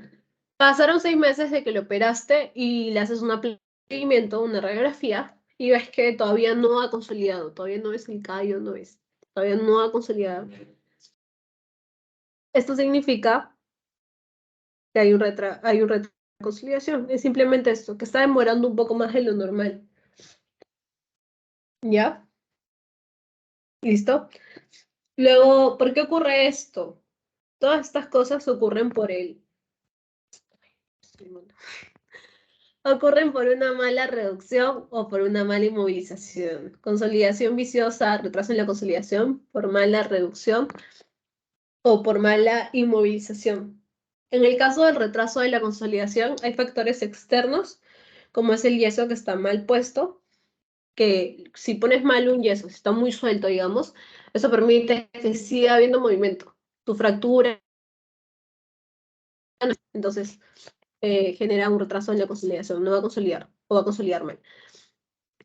Pasaron 6 meses de que lo operaste y le haces un seguimiento, una radiografía, y ves que todavía no ha consolidado, todavía no es el callo, todavía no ha consolidado. Esto significa que hay un retraso de consolidación. Es simplemente esto, que está demorando un poco más de lo normal. ¿Ya? ¿Listo? Luego, ¿por qué ocurre esto? Todas estas cosas ocurren ocurren por una mala reducción o por una mala inmovilización. Consolidación viciosa, retraso en la consolidación por mala reducción o por mala inmovilización. En el caso del retraso de la consolidación, hay factores externos, como es el yeso que está mal puesto, que si pones mal un yeso, si está muy suelto, digamos, eso permite que siga habiendo movimiento. Tu fractura, entonces, genera un retraso en la consolidación, no va a consolidar o va a consolidar mal.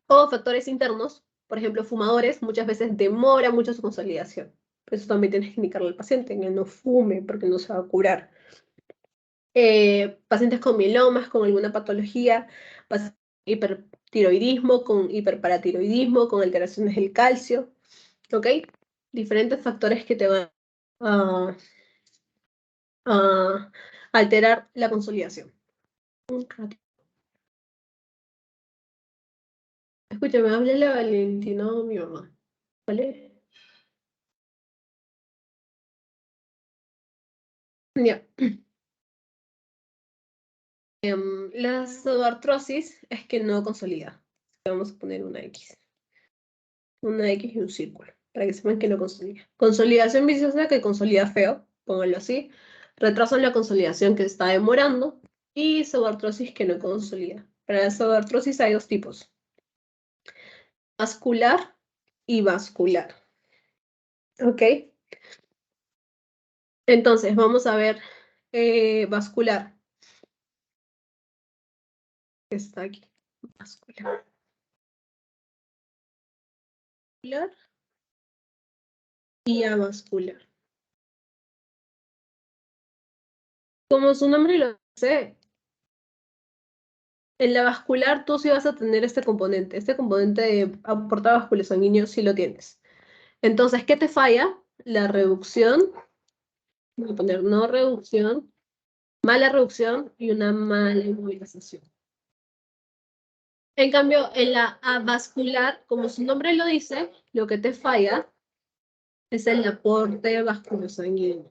O factores internos, por ejemplo, fumadores, muchas veces demora mucho su consolidación. Eso también tienes que indicarle al paciente, que no fume porque no se va a curar. Pacientes con mielomas, con alguna patología, hipertiroidismo, con hiperparatiroidismo, con alteraciones del calcio, ¿ok? Diferentes factores que te van a, a alterar la consolidación. Un ratito. Escúchame, háblale la Valentina, mi mamá, ¿vale? Ya. La pseudoartrosis es que no consolida. Vamos a poner una X. Una X y un círculo, para que sepan que no consolida. Consolidación viciosa que consolida feo, pónganlo así. Retraso en la consolidación que está demorando. Y pseudoartrosis que no consolida. Para la pseudoartrosis hay dos tipos. Vascular y vascular. ¿Ok? Entonces, vamos a ver vascular. Está aquí. Vascular. Y avascular. Como su nombre lo dice, en la vascular tú sí vas a tener este componente. Este componente de aportar vascular sanguíneo sí lo tienes. Entonces, ¿qué te falla? La reducción. Voy a poner no reducción, mala reducción y una mala inmovilización. En cambio, en la avascular, como su nombre lo dice, lo que te falla es el aporte vasculosanguíneo.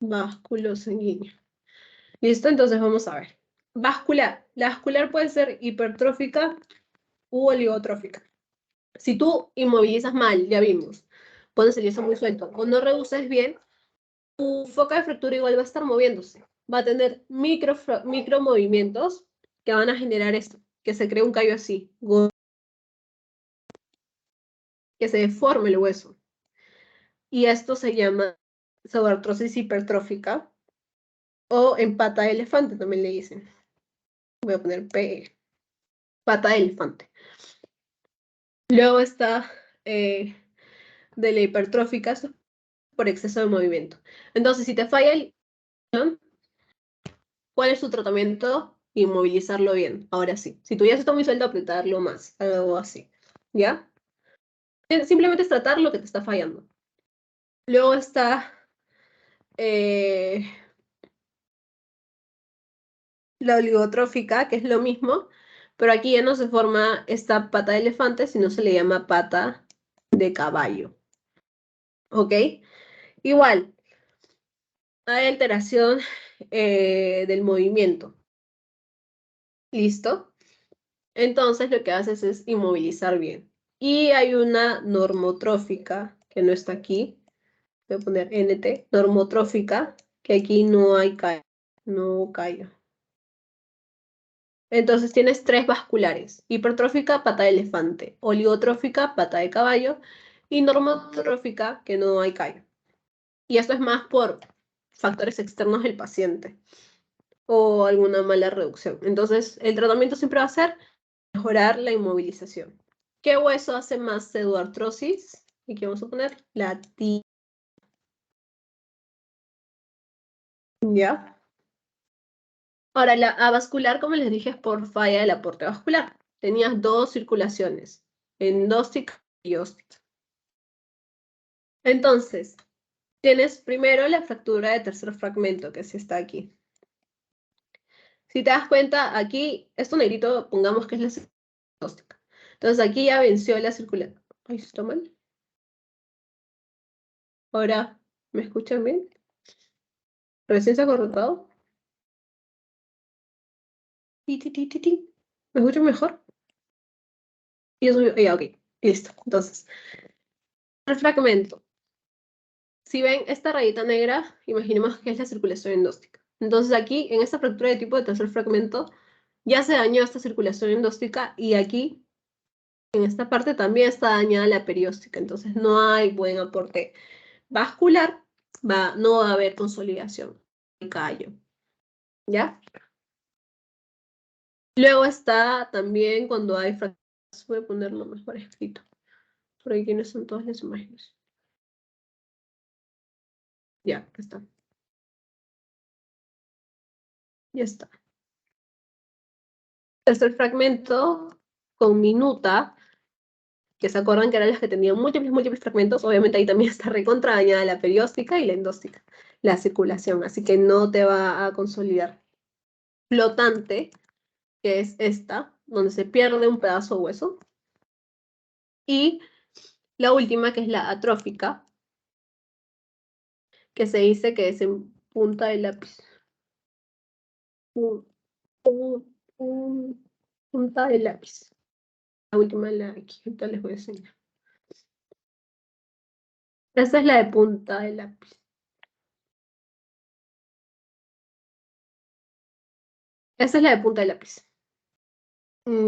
Vasculosanguíneo. ¿Listo? Entonces vamos a ver. Vascular. La vascular puede ser hipertrófica u oligotrófica. Si tú inmovilizas mal, ya vimos, pones el yeso muy suelto o no reduces bien, tu foca de fractura igual va a estar moviéndose. Va a tener micro movimientos que van a generar esto, que se cree un callo así, que se deforme el hueso. Y esto se llama pseudoartrosis hipertrófica o empata de elefante, también le dicen. Voy a poner P, pata de elefante. Luego está de la hipertrófica, esto es por exceso de movimiento. Entonces, si te falla el ¿cuál es tu tratamiento? Inmovilizarlo bien. Ahora sí. Si tu ya está muy suelto, apretarlo más. Algo así. ¿Ya? Simplemente es tratar lo que te está fallando. Luego está la oligotrófica, que es lo mismo, pero aquí ya no se forma esta pata de elefante, sino se le llama pata de caballo. ¿Ok? Igual, hay alteración del movimiento. ¿Listo? Entonces lo que haces es inmovilizar bien. Y hay una normotrófica, que no está aquí. Voy a poner NT, normotrófica, que aquí no hay callo. No callo. Entonces tienes tres vasculares. Hipertrófica, pata de elefante. Oligotrófica, pata de caballo. Y normotrófica, que no hay callo. Y esto es más por factores externos del paciente o alguna mala reducción. Entonces, el tratamiento siempre va a ser mejorar la inmovilización. ¿Qué hueso hace más pseudoartrosis? Y aquí vamos a poner la tibia. ¿Ya? Ahora, la avascular, como les dije, es por falla del aporte vascular. Tenías dos circulaciones, endóstica y óstica. Entonces, tienes primero la fractura de tercer fragmento, que sí está aquí. Si te das cuenta, aquí, esto negrito, pongamos que es la endóstica. Entonces, aquí ya venció la circulación. Ay, ¿está mal? Ahora, ¿me escuchan bien? ¿Recién se ha cortado? Ti, ti, ti, ti, ti. ¿Me escuchan mejor? Y eso, ya, ok, listo. Entonces, el fragmento. Si ven esta rayita negra, imaginemos que es la circulación endóstica. Entonces aquí, en esta fractura de tipo de tercer fragmento, ya se dañó esta circulación endóstica y aquí, en esta parte, también está dañada la perióstica. Entonces no hay buen aporte vascular, no va a haber consolidación del callo. ¿Ya? Luego está también cuando hay fracturas, voy a ponerlo mejor escrito, por aquí no son todas las imágenes. Ya, acá está. Ya está. Tercer fragmento con minuta, que se acuerdan que eran las que tenían múltiples fragmentos, obviamente ahí también está recontra dañada la perióstica y la endóstica, la circulación, así que no te va a consolidar. Flotante, que es esta, donde se pierde un pedazo de hueso. Y la última, que es la atrófica, que se dice que es en punta de lápiz. Punta de lápiz. La última, la aquí, ahorita les voy a enseñar. Esa es la de punta de lápiz. Esa es la de punta de lápiz.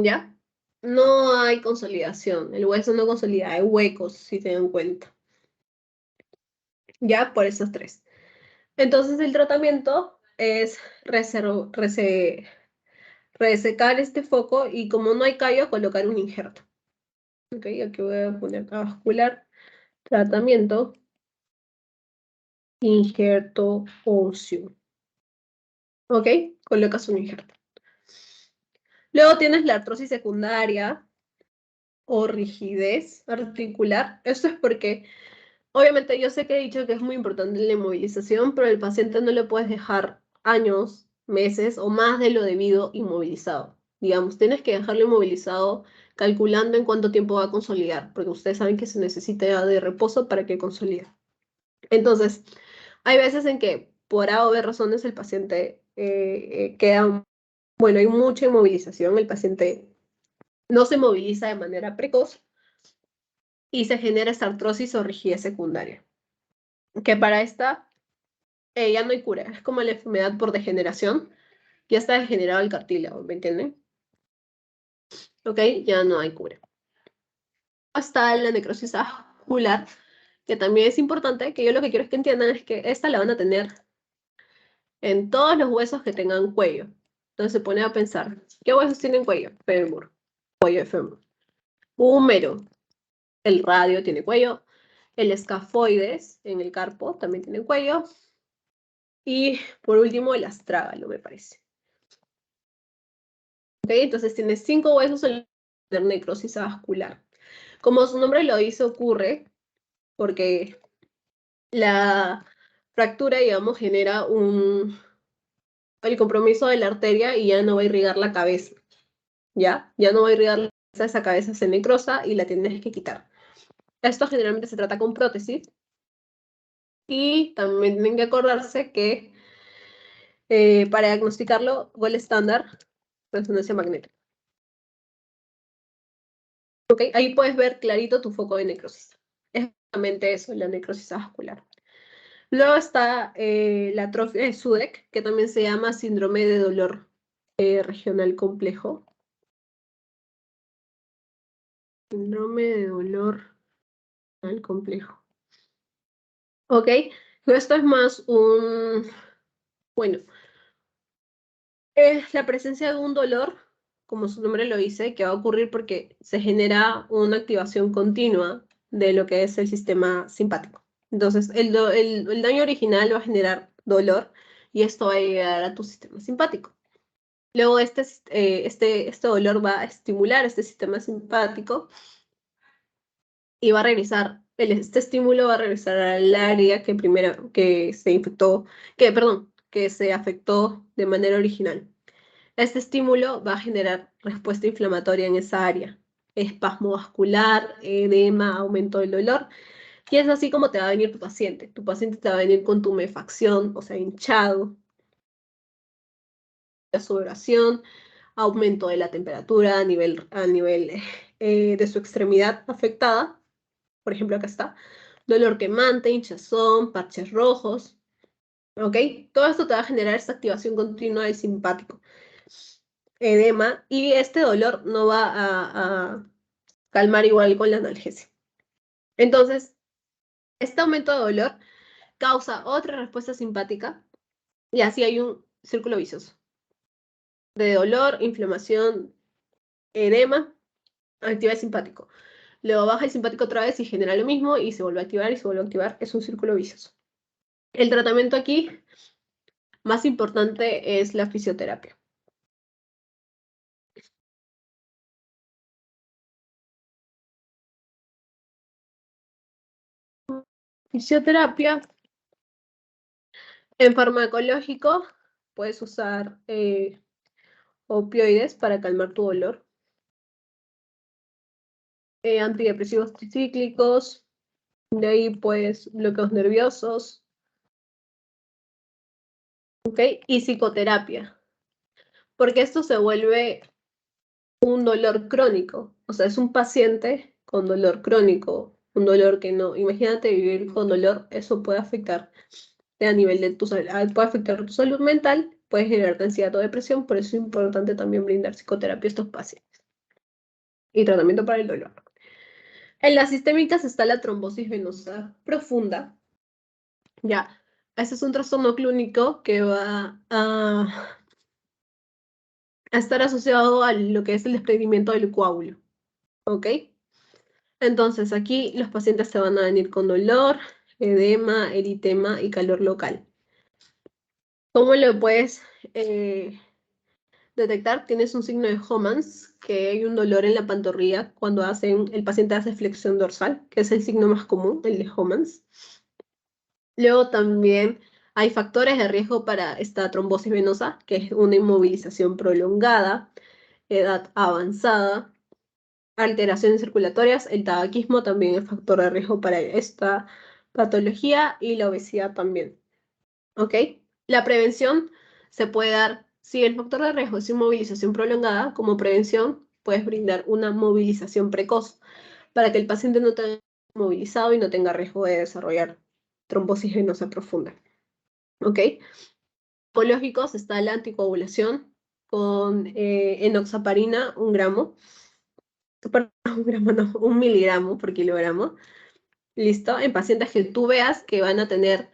¿Ya? No hay consolidación. El hueso no consolida, hay huecos, si se dan cuenta. ¿Ya? Por esos tres. Entonces el tratamiento es resecar este foco y como no hay callo, colocar un injerto. Ok, aquí voy a poner vascular, tratamiento, injerto óseo. Ok, colocas un injerto. Luego tienes la artrosis secundaria o rigidez articular. Esto es porque, obviamente, yo sé que he dicho que es muy importante la inmovilización, pero el paciente no le puedes dejar años, meses o más de lo debido inmovilizado. Digamos, tienes que dejarlo inmovilizado calculando en cuánto tiempo va a consolidar, porque ustedes saben que se necesita de reposo para que consolide. Entonces, hay veces en que por A o B razones el paciente queda, bueno, hay mucha inmovilización, el paciente no se moviliza de manera precoz y se genera esta artrosis o rigidez secundaria, que para esta ya no hay cura, es como la enfermedad por degeneración, ya está degenerado el cartílago, ¿me entienden? Ok, ya no hay cura. Hasta la necrosis vascular, que también es importante, que yo lo que quiero es que entiendan es que esta la van a tener en todos los huesos que tengan cuello. Entonces se pone a pensar, ¿qué huesos tienen cuello? Fémur, cuello de fémur. Húmero, el radio tiene cuello. El escafoides en el carpo también tiene cuello. Y por último, el astrágalo, me parece. ¿Ok? Entonces tiene 5 huesos en la necrosis vascular. Como su nombre lo dice, ocurre porque la fractura, digamos, genera el compromiso de la arteria y ya no va a irrigar la cabeza. ¿Ya? Ya no va a irrigar la cabeza, esa cabeza se necrosa y la tienes que quitar. Esto generalmente se trata con prótesis. Y también tienen que acordarse que para diagnosticarlo, gol estándar, resonancia magnética. ¿Ok? Ahí puedes ver clarito tu foco de necrosis. Es justamente eso, la necrosis vascular. Luego está la atrofia de Sudeck, que también se llama síndrome de dolor regional complejo. Síndrome de dolor regional complejo. ¿Ok? Esto es más bueno, es la presencia de un dolor, como su nombre lo dice, que va a ocurrir porque se genera una activación continua de lo que es el sistema simpático. Entonces, el daño original va a generar dolor y esto va a llegar a tu sistema simpático. Luego, este dolor va a estimular este sistema simpático y va a regresar, este estímulo va a regresar al área que se infectó, que se afectó de manera original. Este estímulo va a generar respuesta inflamatoria en esa área. Espasmo vascular, edema, aumento del dolor. Y es así como te va a venir tu paciente. Tu paciente te va a venir con tumefacción, o sea, hinchado, sudoración, aumento de la temperatura a nivel de su extremidad afectada. Por ejemplo, acá está. Dolor quemante, hinchazón, parches rojos. ¿Ok? Todo esto te va a generar esta activación continua del simpático. Edema, y este dolor no va a calmar igual con la analgesia. Entonces, este aumento de dolor causa otra respuesta simpática y así hay un círculo vicioso de dolor, inflamación, edema, activa el simpático. Luego baja el simpático otra vez y genera lo mismo y se vuelve a activar y se vuelve a activar. Es un círculo vicioso. El tratamiento aquí más importante es la fisioterapia. Fisioterapia en farmacológico puedes usar opioides para calmar tu dolor, antidepresivos tricíclicos, de ahí pues bloqueos nerviosos, ¿ok? Y psicoterapia, porque esto se vuelve un dolor crónico, o sea, es un paciente con dolor crónico, un dolor que no, imagínate vivir con dolor, eso puede afectar a nivel de tu salud, puede afectar tu salud mental, puede generar ansiedad o depresión, por eso es importante también brindar psicoterapia a estos pacientes y tratamiento para el dolor. En las sistémicas está la trombosis venosa profunda. Ya, este es un trastorno clínico que va a estar asociado a lo que es el desprendimiento del coágulo, ¿ok? Entonces aquí los pacientes se van a venir con dolor, edema, eritema y calor local. ¿Cómo lo puedes detectar? Tienes un signo de Homans, que hay un dolor en la pantorrilla cuando el paciente hace flexión dorsal, que es el signo más común, el de Homans. Luego también hay factores de riesgo para esta trombosis venosa, que es una inmovilización prolongada, edad avanzada, alteraciones circulatorias, el tabaquismo también es factor de riesgo para esta patología y la obesidad también. ¿Ok? La prevención se puede dar, si el factor de riesgo es inmovilización prolongada, como prevención puedes brindar una movilización precoz para que el paciente no tenga movilizado y no tenga riesgo de desarrollar trombosis venosa profunda. ¿Ok? Oncológicos está la anticoagulación con enoxaparina, 1 gramo. Perdón, 1 gramo no, 1 miligramo por kilogramo. ¿Listo? En pacientes que tú veas que van a tener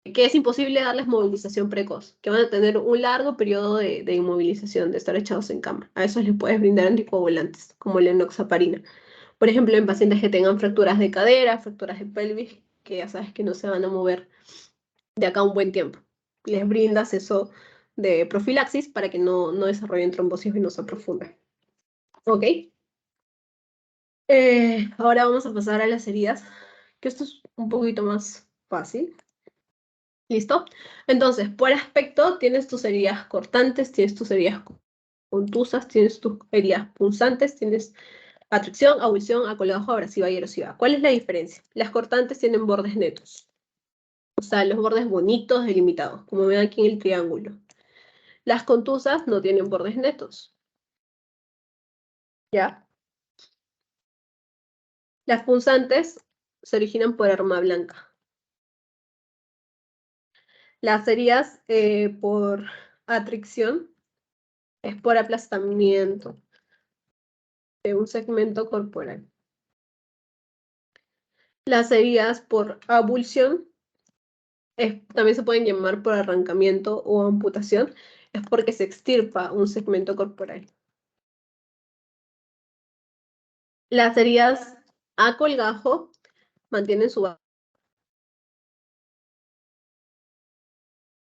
que es imposible darles movilización precoz, que van a tener un largo periodo de inmovilización, de estar echados en cama. A esos les puedes brindar anticoagulantes, como la enoxaparina. Por ejemplo, en pacientes que tengan fracturas de cadera, fracturas de pelvis, que ya sabes que no se van a mover de acá a un buen tiempo. Les brindas eso de profilaxis para que no desarrollen trombosis venosa profunda. ¿Ok? Ahora vamos a pasar a las heridas, que esto es un poquito más fácil. ¿Listo? Entonces, por aspecto, tienes tus heridas cortantes, tienes tus heridas contusas, tienes tus heridas punzantes, tienes atracción, abulsión, acolgajo, abrasiva y erosiva. ¿Cuál es la diferencia? Las cortantes tienen bordes netos, o sea, los bordes bonitos, delimitados, como ven aquí en el triángulo. Las contusas no tienen bordes netos. ¿Ya? Las punzantes se originan por arma blanca. Las heridas por atracción es por aplastamiento de un segmento corporal. Las heridas por abulsión también se pueden llamar por arrancamiento o amputación, es porque se extirpa un segmento corporal. Las heridas a colgajo mantienen su base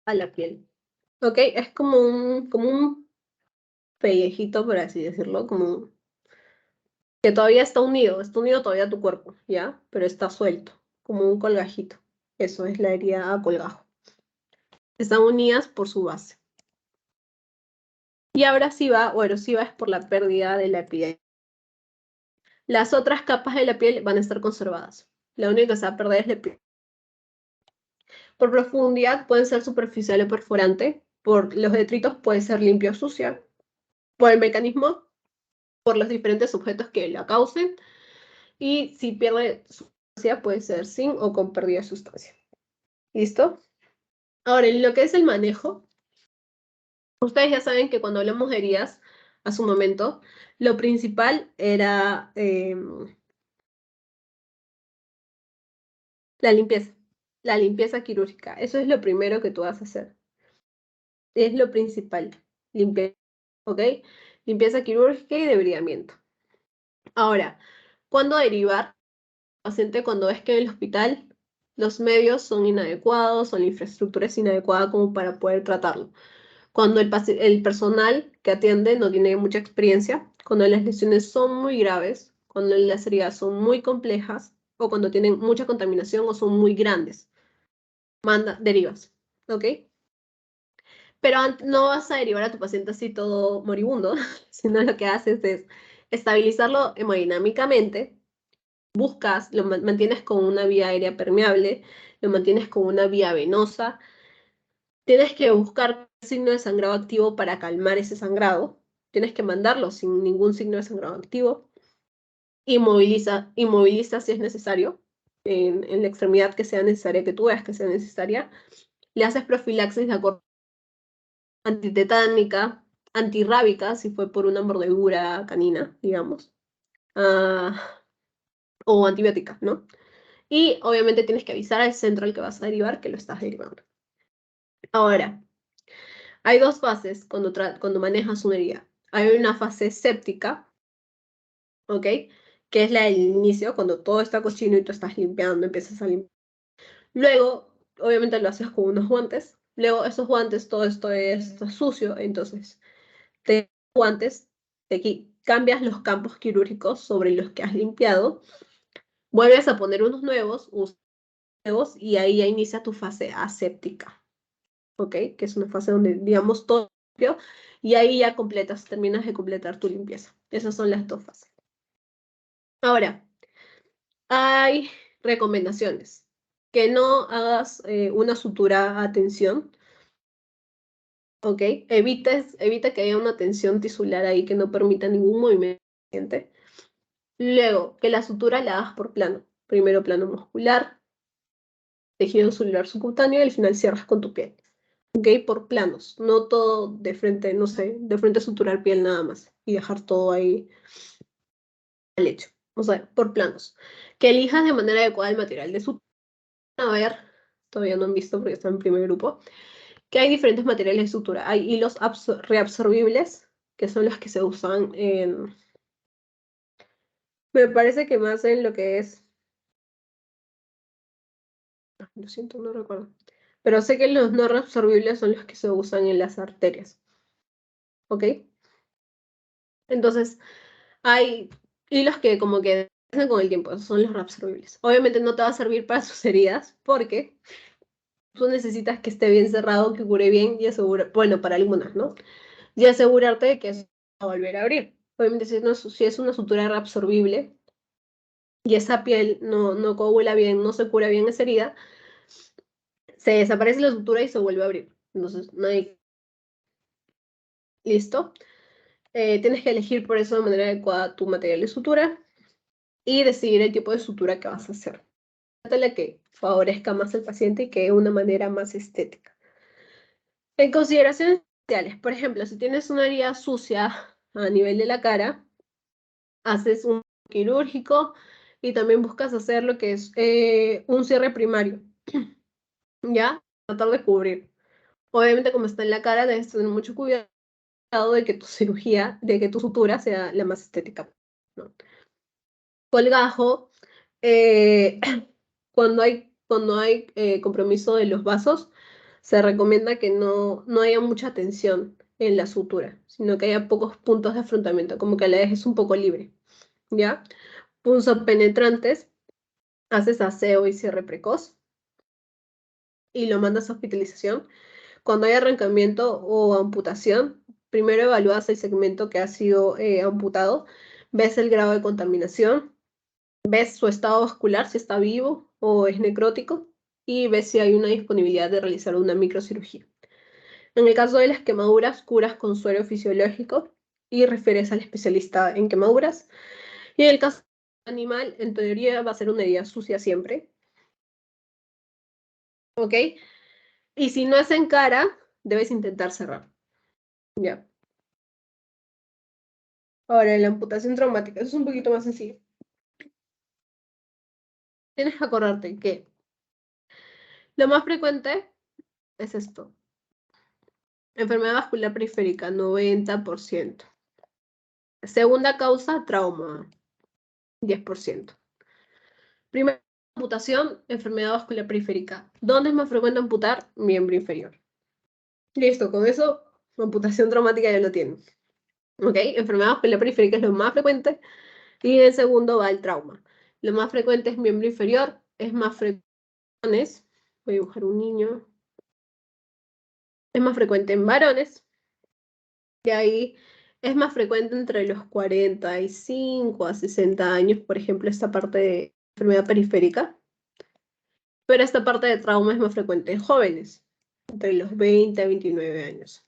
a la piel. ¿Ok? Es como un pellejito, por así decirlo, como que todavía está unido todavía a tu cuerpo, ¿ya? Pero está suelto, como un colgajito. Eso es la herida a colgajo. Están unidas por su base. Y abrasiva o erosiva es por la pérdida de la epidermis. Las otras capas de la piel van a estar conservadas. La única que se va a perder es la piel. Por profundidad pueden ser superficial o perforante. Por los detritos puede ser limpio o sucia. Por el mecanismo, por los diferentes objetos que la causen. Y si pierde sustancia, puede ser sin o con pérdida de sustancia. ¿Listo? Ahora, en lo que es el manejo, ustedes ya saben que cuando hablamos de heridas, a su momento, lo principal era la limpieza quirúrgica. Eso es lo primero que tú vas a hacer. Es lo principal, limpieza, ¿ok? Limpieza quirúrgica y debridamiento. Ahora, ¿cuándo derivar? Paciente cuando ves que en el hospital los medios son inadecuados o la infraestructura es inadecuada como para poder tratarlo. Cuando el personal que atiende no tiene mucha experiencia, cuando las lesiones son muy graves, cuando las heridas son muy complejas o cuando tienen mucha contaminación o son muy grandes. Derivas, ¿ok? Pero no vas a derivar a tu paciente así todo moribundo, sino lo que haces es estabilizarlo hemodinámicamente, buscas, lo mantienes con una vía aérea permeable, lo mantienes con una vía venosa, tienes que buscar signo de sangrado activo para calmar ese sangrado, tienes que mandarlo sin ningún signo de sangrado activo, inmoviliza si es necesario, en la extremidad que sea necesaria, que tú veas que sea necesaria, le haces profilaxis de acuerdo antitetánica, antirrábica, si fue por una mordedura canina, digamos, o antibiótica, ¿no? Y obviamente tienes que avisar al centro al que vas a derivar que lo estás derivando. Ahora, hay dos fases cuando manejas una herida. Hay una fase séptica, ¿ok? Que es la del inicio, cuando todo está cochino y tú estás limpiando, empiezas a limpiar. Luego, obviamente lo haces con unos guantes. Luego, esos guantes, todo esto está sucio, entonces te guantes, cambias los campos quirúrgicos sobre los que has limpiado, vuelves a poner unos nuevos y ahí ya inicia tu fase aséptica, ¿ok? Que es una fase donde, digamos, todo limpio y ahí ya terminas de completar tu limpieza. Esas son las dos fases. Ahora, hay recomendaciones. Que no hagas una sutura a tensión, ¿ok? Evita que haya una tensión tisular ahí que no permita ningún movimiento. Luego, que la sutura la hagas por plano. Primero plano muscular, tejido celular subcutáneo y al final cierras con tu piel. ¿Ok? Por planos, no todo de frente, no sé, de frente a suturar piel nada más y dejar todo ahí al hecho. O sea, por planos. Que elijas de manera adecuada el material de sutura. A ver todavía no han visto porque están en primer grupo, que hay diferentes materiales de sutura. Hay hilos reabsorbibles, que son los que se usan en... Me parece que más en lo que es... Lo siento, no recuerdo. Pero sé que los no reabsorbibles son los que se usan en las arterias. ¿Ok? Entonces, hay hilos que como que hacen con el tiempo, esos son los reabsorbibles. Obviamente no te va a servir para sus heridas, porque tú necesitas que esté bien cerrado, que cure bien y asegurar, bueno, para algunas, ¿no? Y asegurarte de que se va a volver a abrir. Obviamente si es una sutura reabsorbible y esa piel no coagula bien, no se cura bien esa herida, se desaparece la sutura y se vuelve a abrir. Entonces, no hay... ¿Listo? Tienes que elegir por eso de manera adecuada tu material de sutura y decidir el tipo de sutura que vas a hacer. La que favorezca más al paciente y que de una manera más estética. En consideraciones especiales, por ejemplo, si tienes una herida sucia a nivel de la cara, haces un quirúrgico y también buscas hacer lo que es un cierre primario, ¿ya? Tratar de cubrir. Obviamente, como está en la cara, debes tener mucho cuidado de que tu cirugía, de que tu sutura sea la más estética, ¿no? Colgajo, eh, cuando hay compromiso de los vasos, se recomienda que no haya mucha tensión en la sutura, sino que haya pocos puntos de afrontamiento, como que la dejes un poco libre, ¿ya? Punzopenetrantes, haces aseo y cierre precoz y lo mandas a hospitalización. Cuando hay arrancamiento o amputación, primero evalúas el segmento que ha sido amputado, ves el grado de contaminación, ves su estado vascular, si está vivo o es necrótico, y ves si hay una disponibilidad de realizar una microcirugía. En el caso de las quemaduras, curas con suero fisiológico y refieres al especialista en quemaduras. Y en el caso del animal, en teoría va a ser una herida sucia siempre, ¿ok? Y si no es en cara, debes intentar cerrar. Ya. Ahora, la amputación traumática, eso es un poquito más sencillo. Tienes que acordarte que lo más frecuente es esto. Enfermedad vascular periférica, 90%. Segunda causa, trauma, 10%. Primera amputación, enfermedad vascular periférica. ¿Dónde es más frecuente amputar? Miembro inferior. Listo, con eso, amputación traumática ya lo tienen. ¿Ok? Enfermedad vascular periférica es lo más frecuente. Y en segundo va el trauma. Lo más frecuente es miembro inferior, es más frecuente. Voy a dibujar un niño. Es más frecuente en varones. Y ahí es más frecuente entre los 45 a 60 años, por ejemplo, esta parte de enfermedad periférica. Pero esta parte de trauma es más frecuente en jóvenes, entre los 20 a 29 años.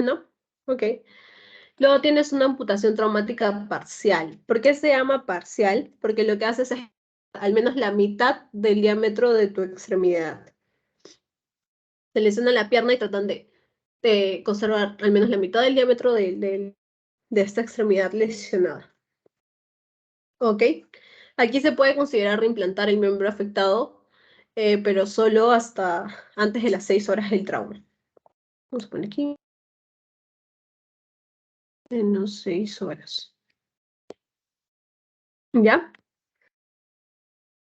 ¿No? Ok. Luego tienes una amputación traumática parcial. ¿Por qué se llama parcial? Porque lo que haces es al menos la mitad del diámetro de tu extremidad. Se lesiona la pierna y tratan de conservar al menos la mitad del diámetro de esta extremidad lesionada. ¿Ok? Aquí se puede considerar reimplantar el miembro afectado, pero solo hasta antes de las 6 horas del trauma. Vamos a poner aquí. Menos 6 horas. ¿Ya?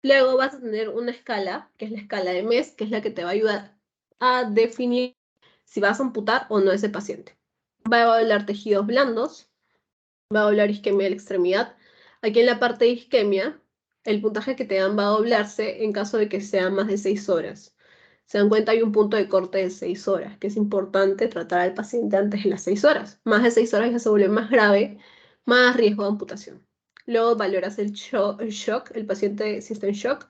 Luego vas a tener una escala, que es la escala de MES, que es la que te va a ayudar a definir si vas a amputar o no a ese paciente. Va a evaluar tejidos blandos, va a doblar isquemia de la extremidad. Aquí en la parte de isquemia, el puntaje que te dan va a doblarse en caso de que sean más de 6 horas. Se dan cuenta, hay un punto de corte de 6 horas, que es importante tratar al paciente antes de las 6 horas. Más de 6 horas ya se vuelve más grave, más riesgo de amputación. Luego valoras el shock, el paciente si está en shock,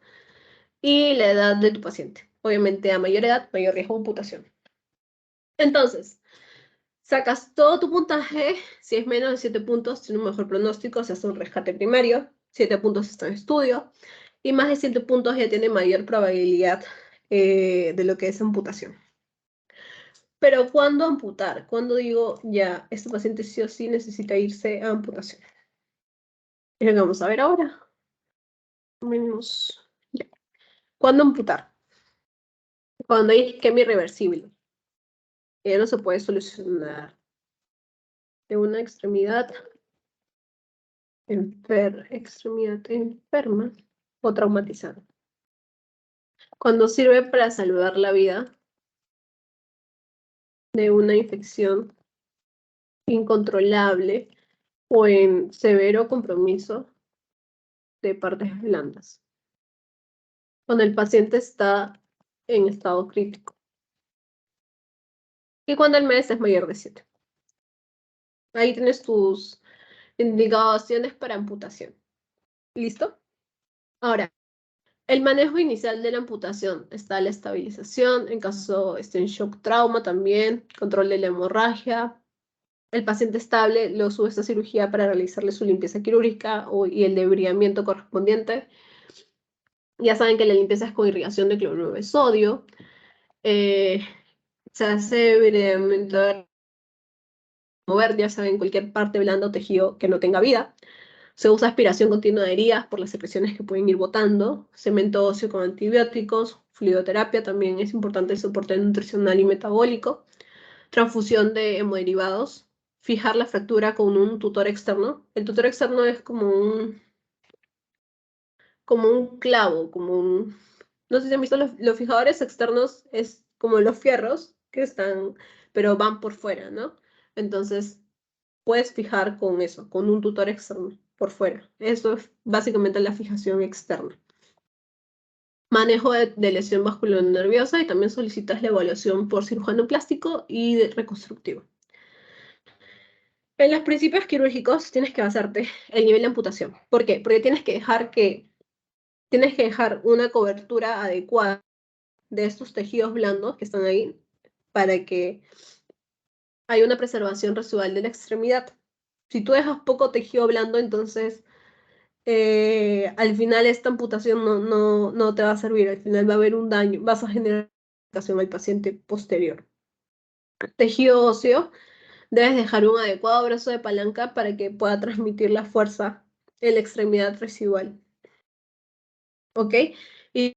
y la edad de tu paciente. Obviamente, a mayor edad, mayor riesgo de amputación. Entonces, sacas todo tu puntaje, si es menos de 7 puntos, tiene un mejor pronóstico, se hace un rescate primario, 7 puntos está en estudio, y más de 7 puntos ya tiene mayor probabilidad de lo que es amputación. Pero ¿cuándo amputar? ¿Cuándo digo, ya, este paciente sí o sí necesita irse a amputación? Es lo que vamos a ver ahora. Menos. Ya. ¿Cuándo amputar? Cuando hay isquemia irreversible. Ya no se puede solucionar de una extremidad, extremidad enferma o traumatizada. Cuando sirve para salvar la vida de una infección incontrolable o en severo compromiso de partes blandas. Cuando el paciente está en estado crítico. Y cuando el mes es mayor de 7. Ahí tienes tus indicaciones para amputación. ¿Listo? Ahora, el manejo inicial de la amputación está la estabilización, en caso esté en shock trauma también, control de la hemorragia. El paciente estable lo sube a esta cirugía para realizarle su limpieza quirúrgica y el debridamiento correspondiente. Ya saben que la limpieza es con irrigación de cloruro de sodio. Se hace debridamiento de mover, ya saben, cualquier parte blanda o tejido que no tenga vida. Se usa aspiración continua de heridas por las secreciones que pueden ir botando, cemento óseo con antibióticos, fluidoterapia, también es importante el soporte nutricional y metabólico, transfusión de hemoderivados, fijar la fractura con un tutor externo. El tutor externo es como un clavo, no sé si han visto los fijadores externos, es como los fierros que están, pero van por fuera, ¿no? Entonces, puedes fijar con eso, con un tutor externo por fuera. Eso es básicamente la fijación externa. Manejo de lesión vasculonerviosa y también solicitas la evaluación por cirujano plástico y reconstructivo. En los principios quirúrgicos tienes que basarte el nivel de amputación. ¿Por qué? Porque tienes que dejar una cobertura adecuada de estos tejidos blandos que están ahí para que haya una preservación residual de la extremidad. Si tú dejas poco tejido blando, entonces al final esta amputación no te va a servir, al final va a haber un daño, vas a generar afectación al paciente posterior. Tejido óseo, debes dejar un adecuado brazo de palanca para que pueda transmitir la fuerza en la extremidad residual. ¿Ok? Y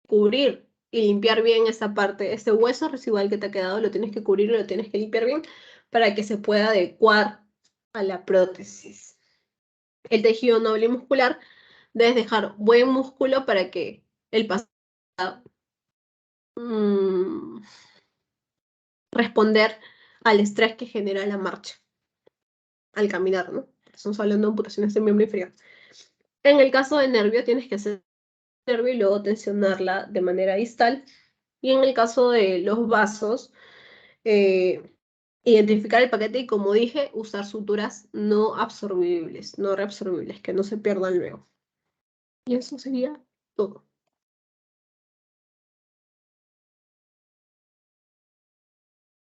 cubrir y limpiar bien esta parte, este hueso residual que te ha quedado, lo tienes que cubrir y lo tienes que limpiar bien para que se pueda adecuar a la prótesis. El tejido noble y muscular, debes dejar buen músculo para que el paciente pueda responder al estrés que genera la marcha al caminar, ¿no? Estamos hablando de amputaciones de miembro inferior. En el caso de nervio, tienes que hacer nervio y luego tensionarla de manera distal. Y en el caso de los vasos, identificar el paquete y, como dije, usar suturas no absorbibles, no reabsorbibles, que no se pierdan luego. Y eso sería todo.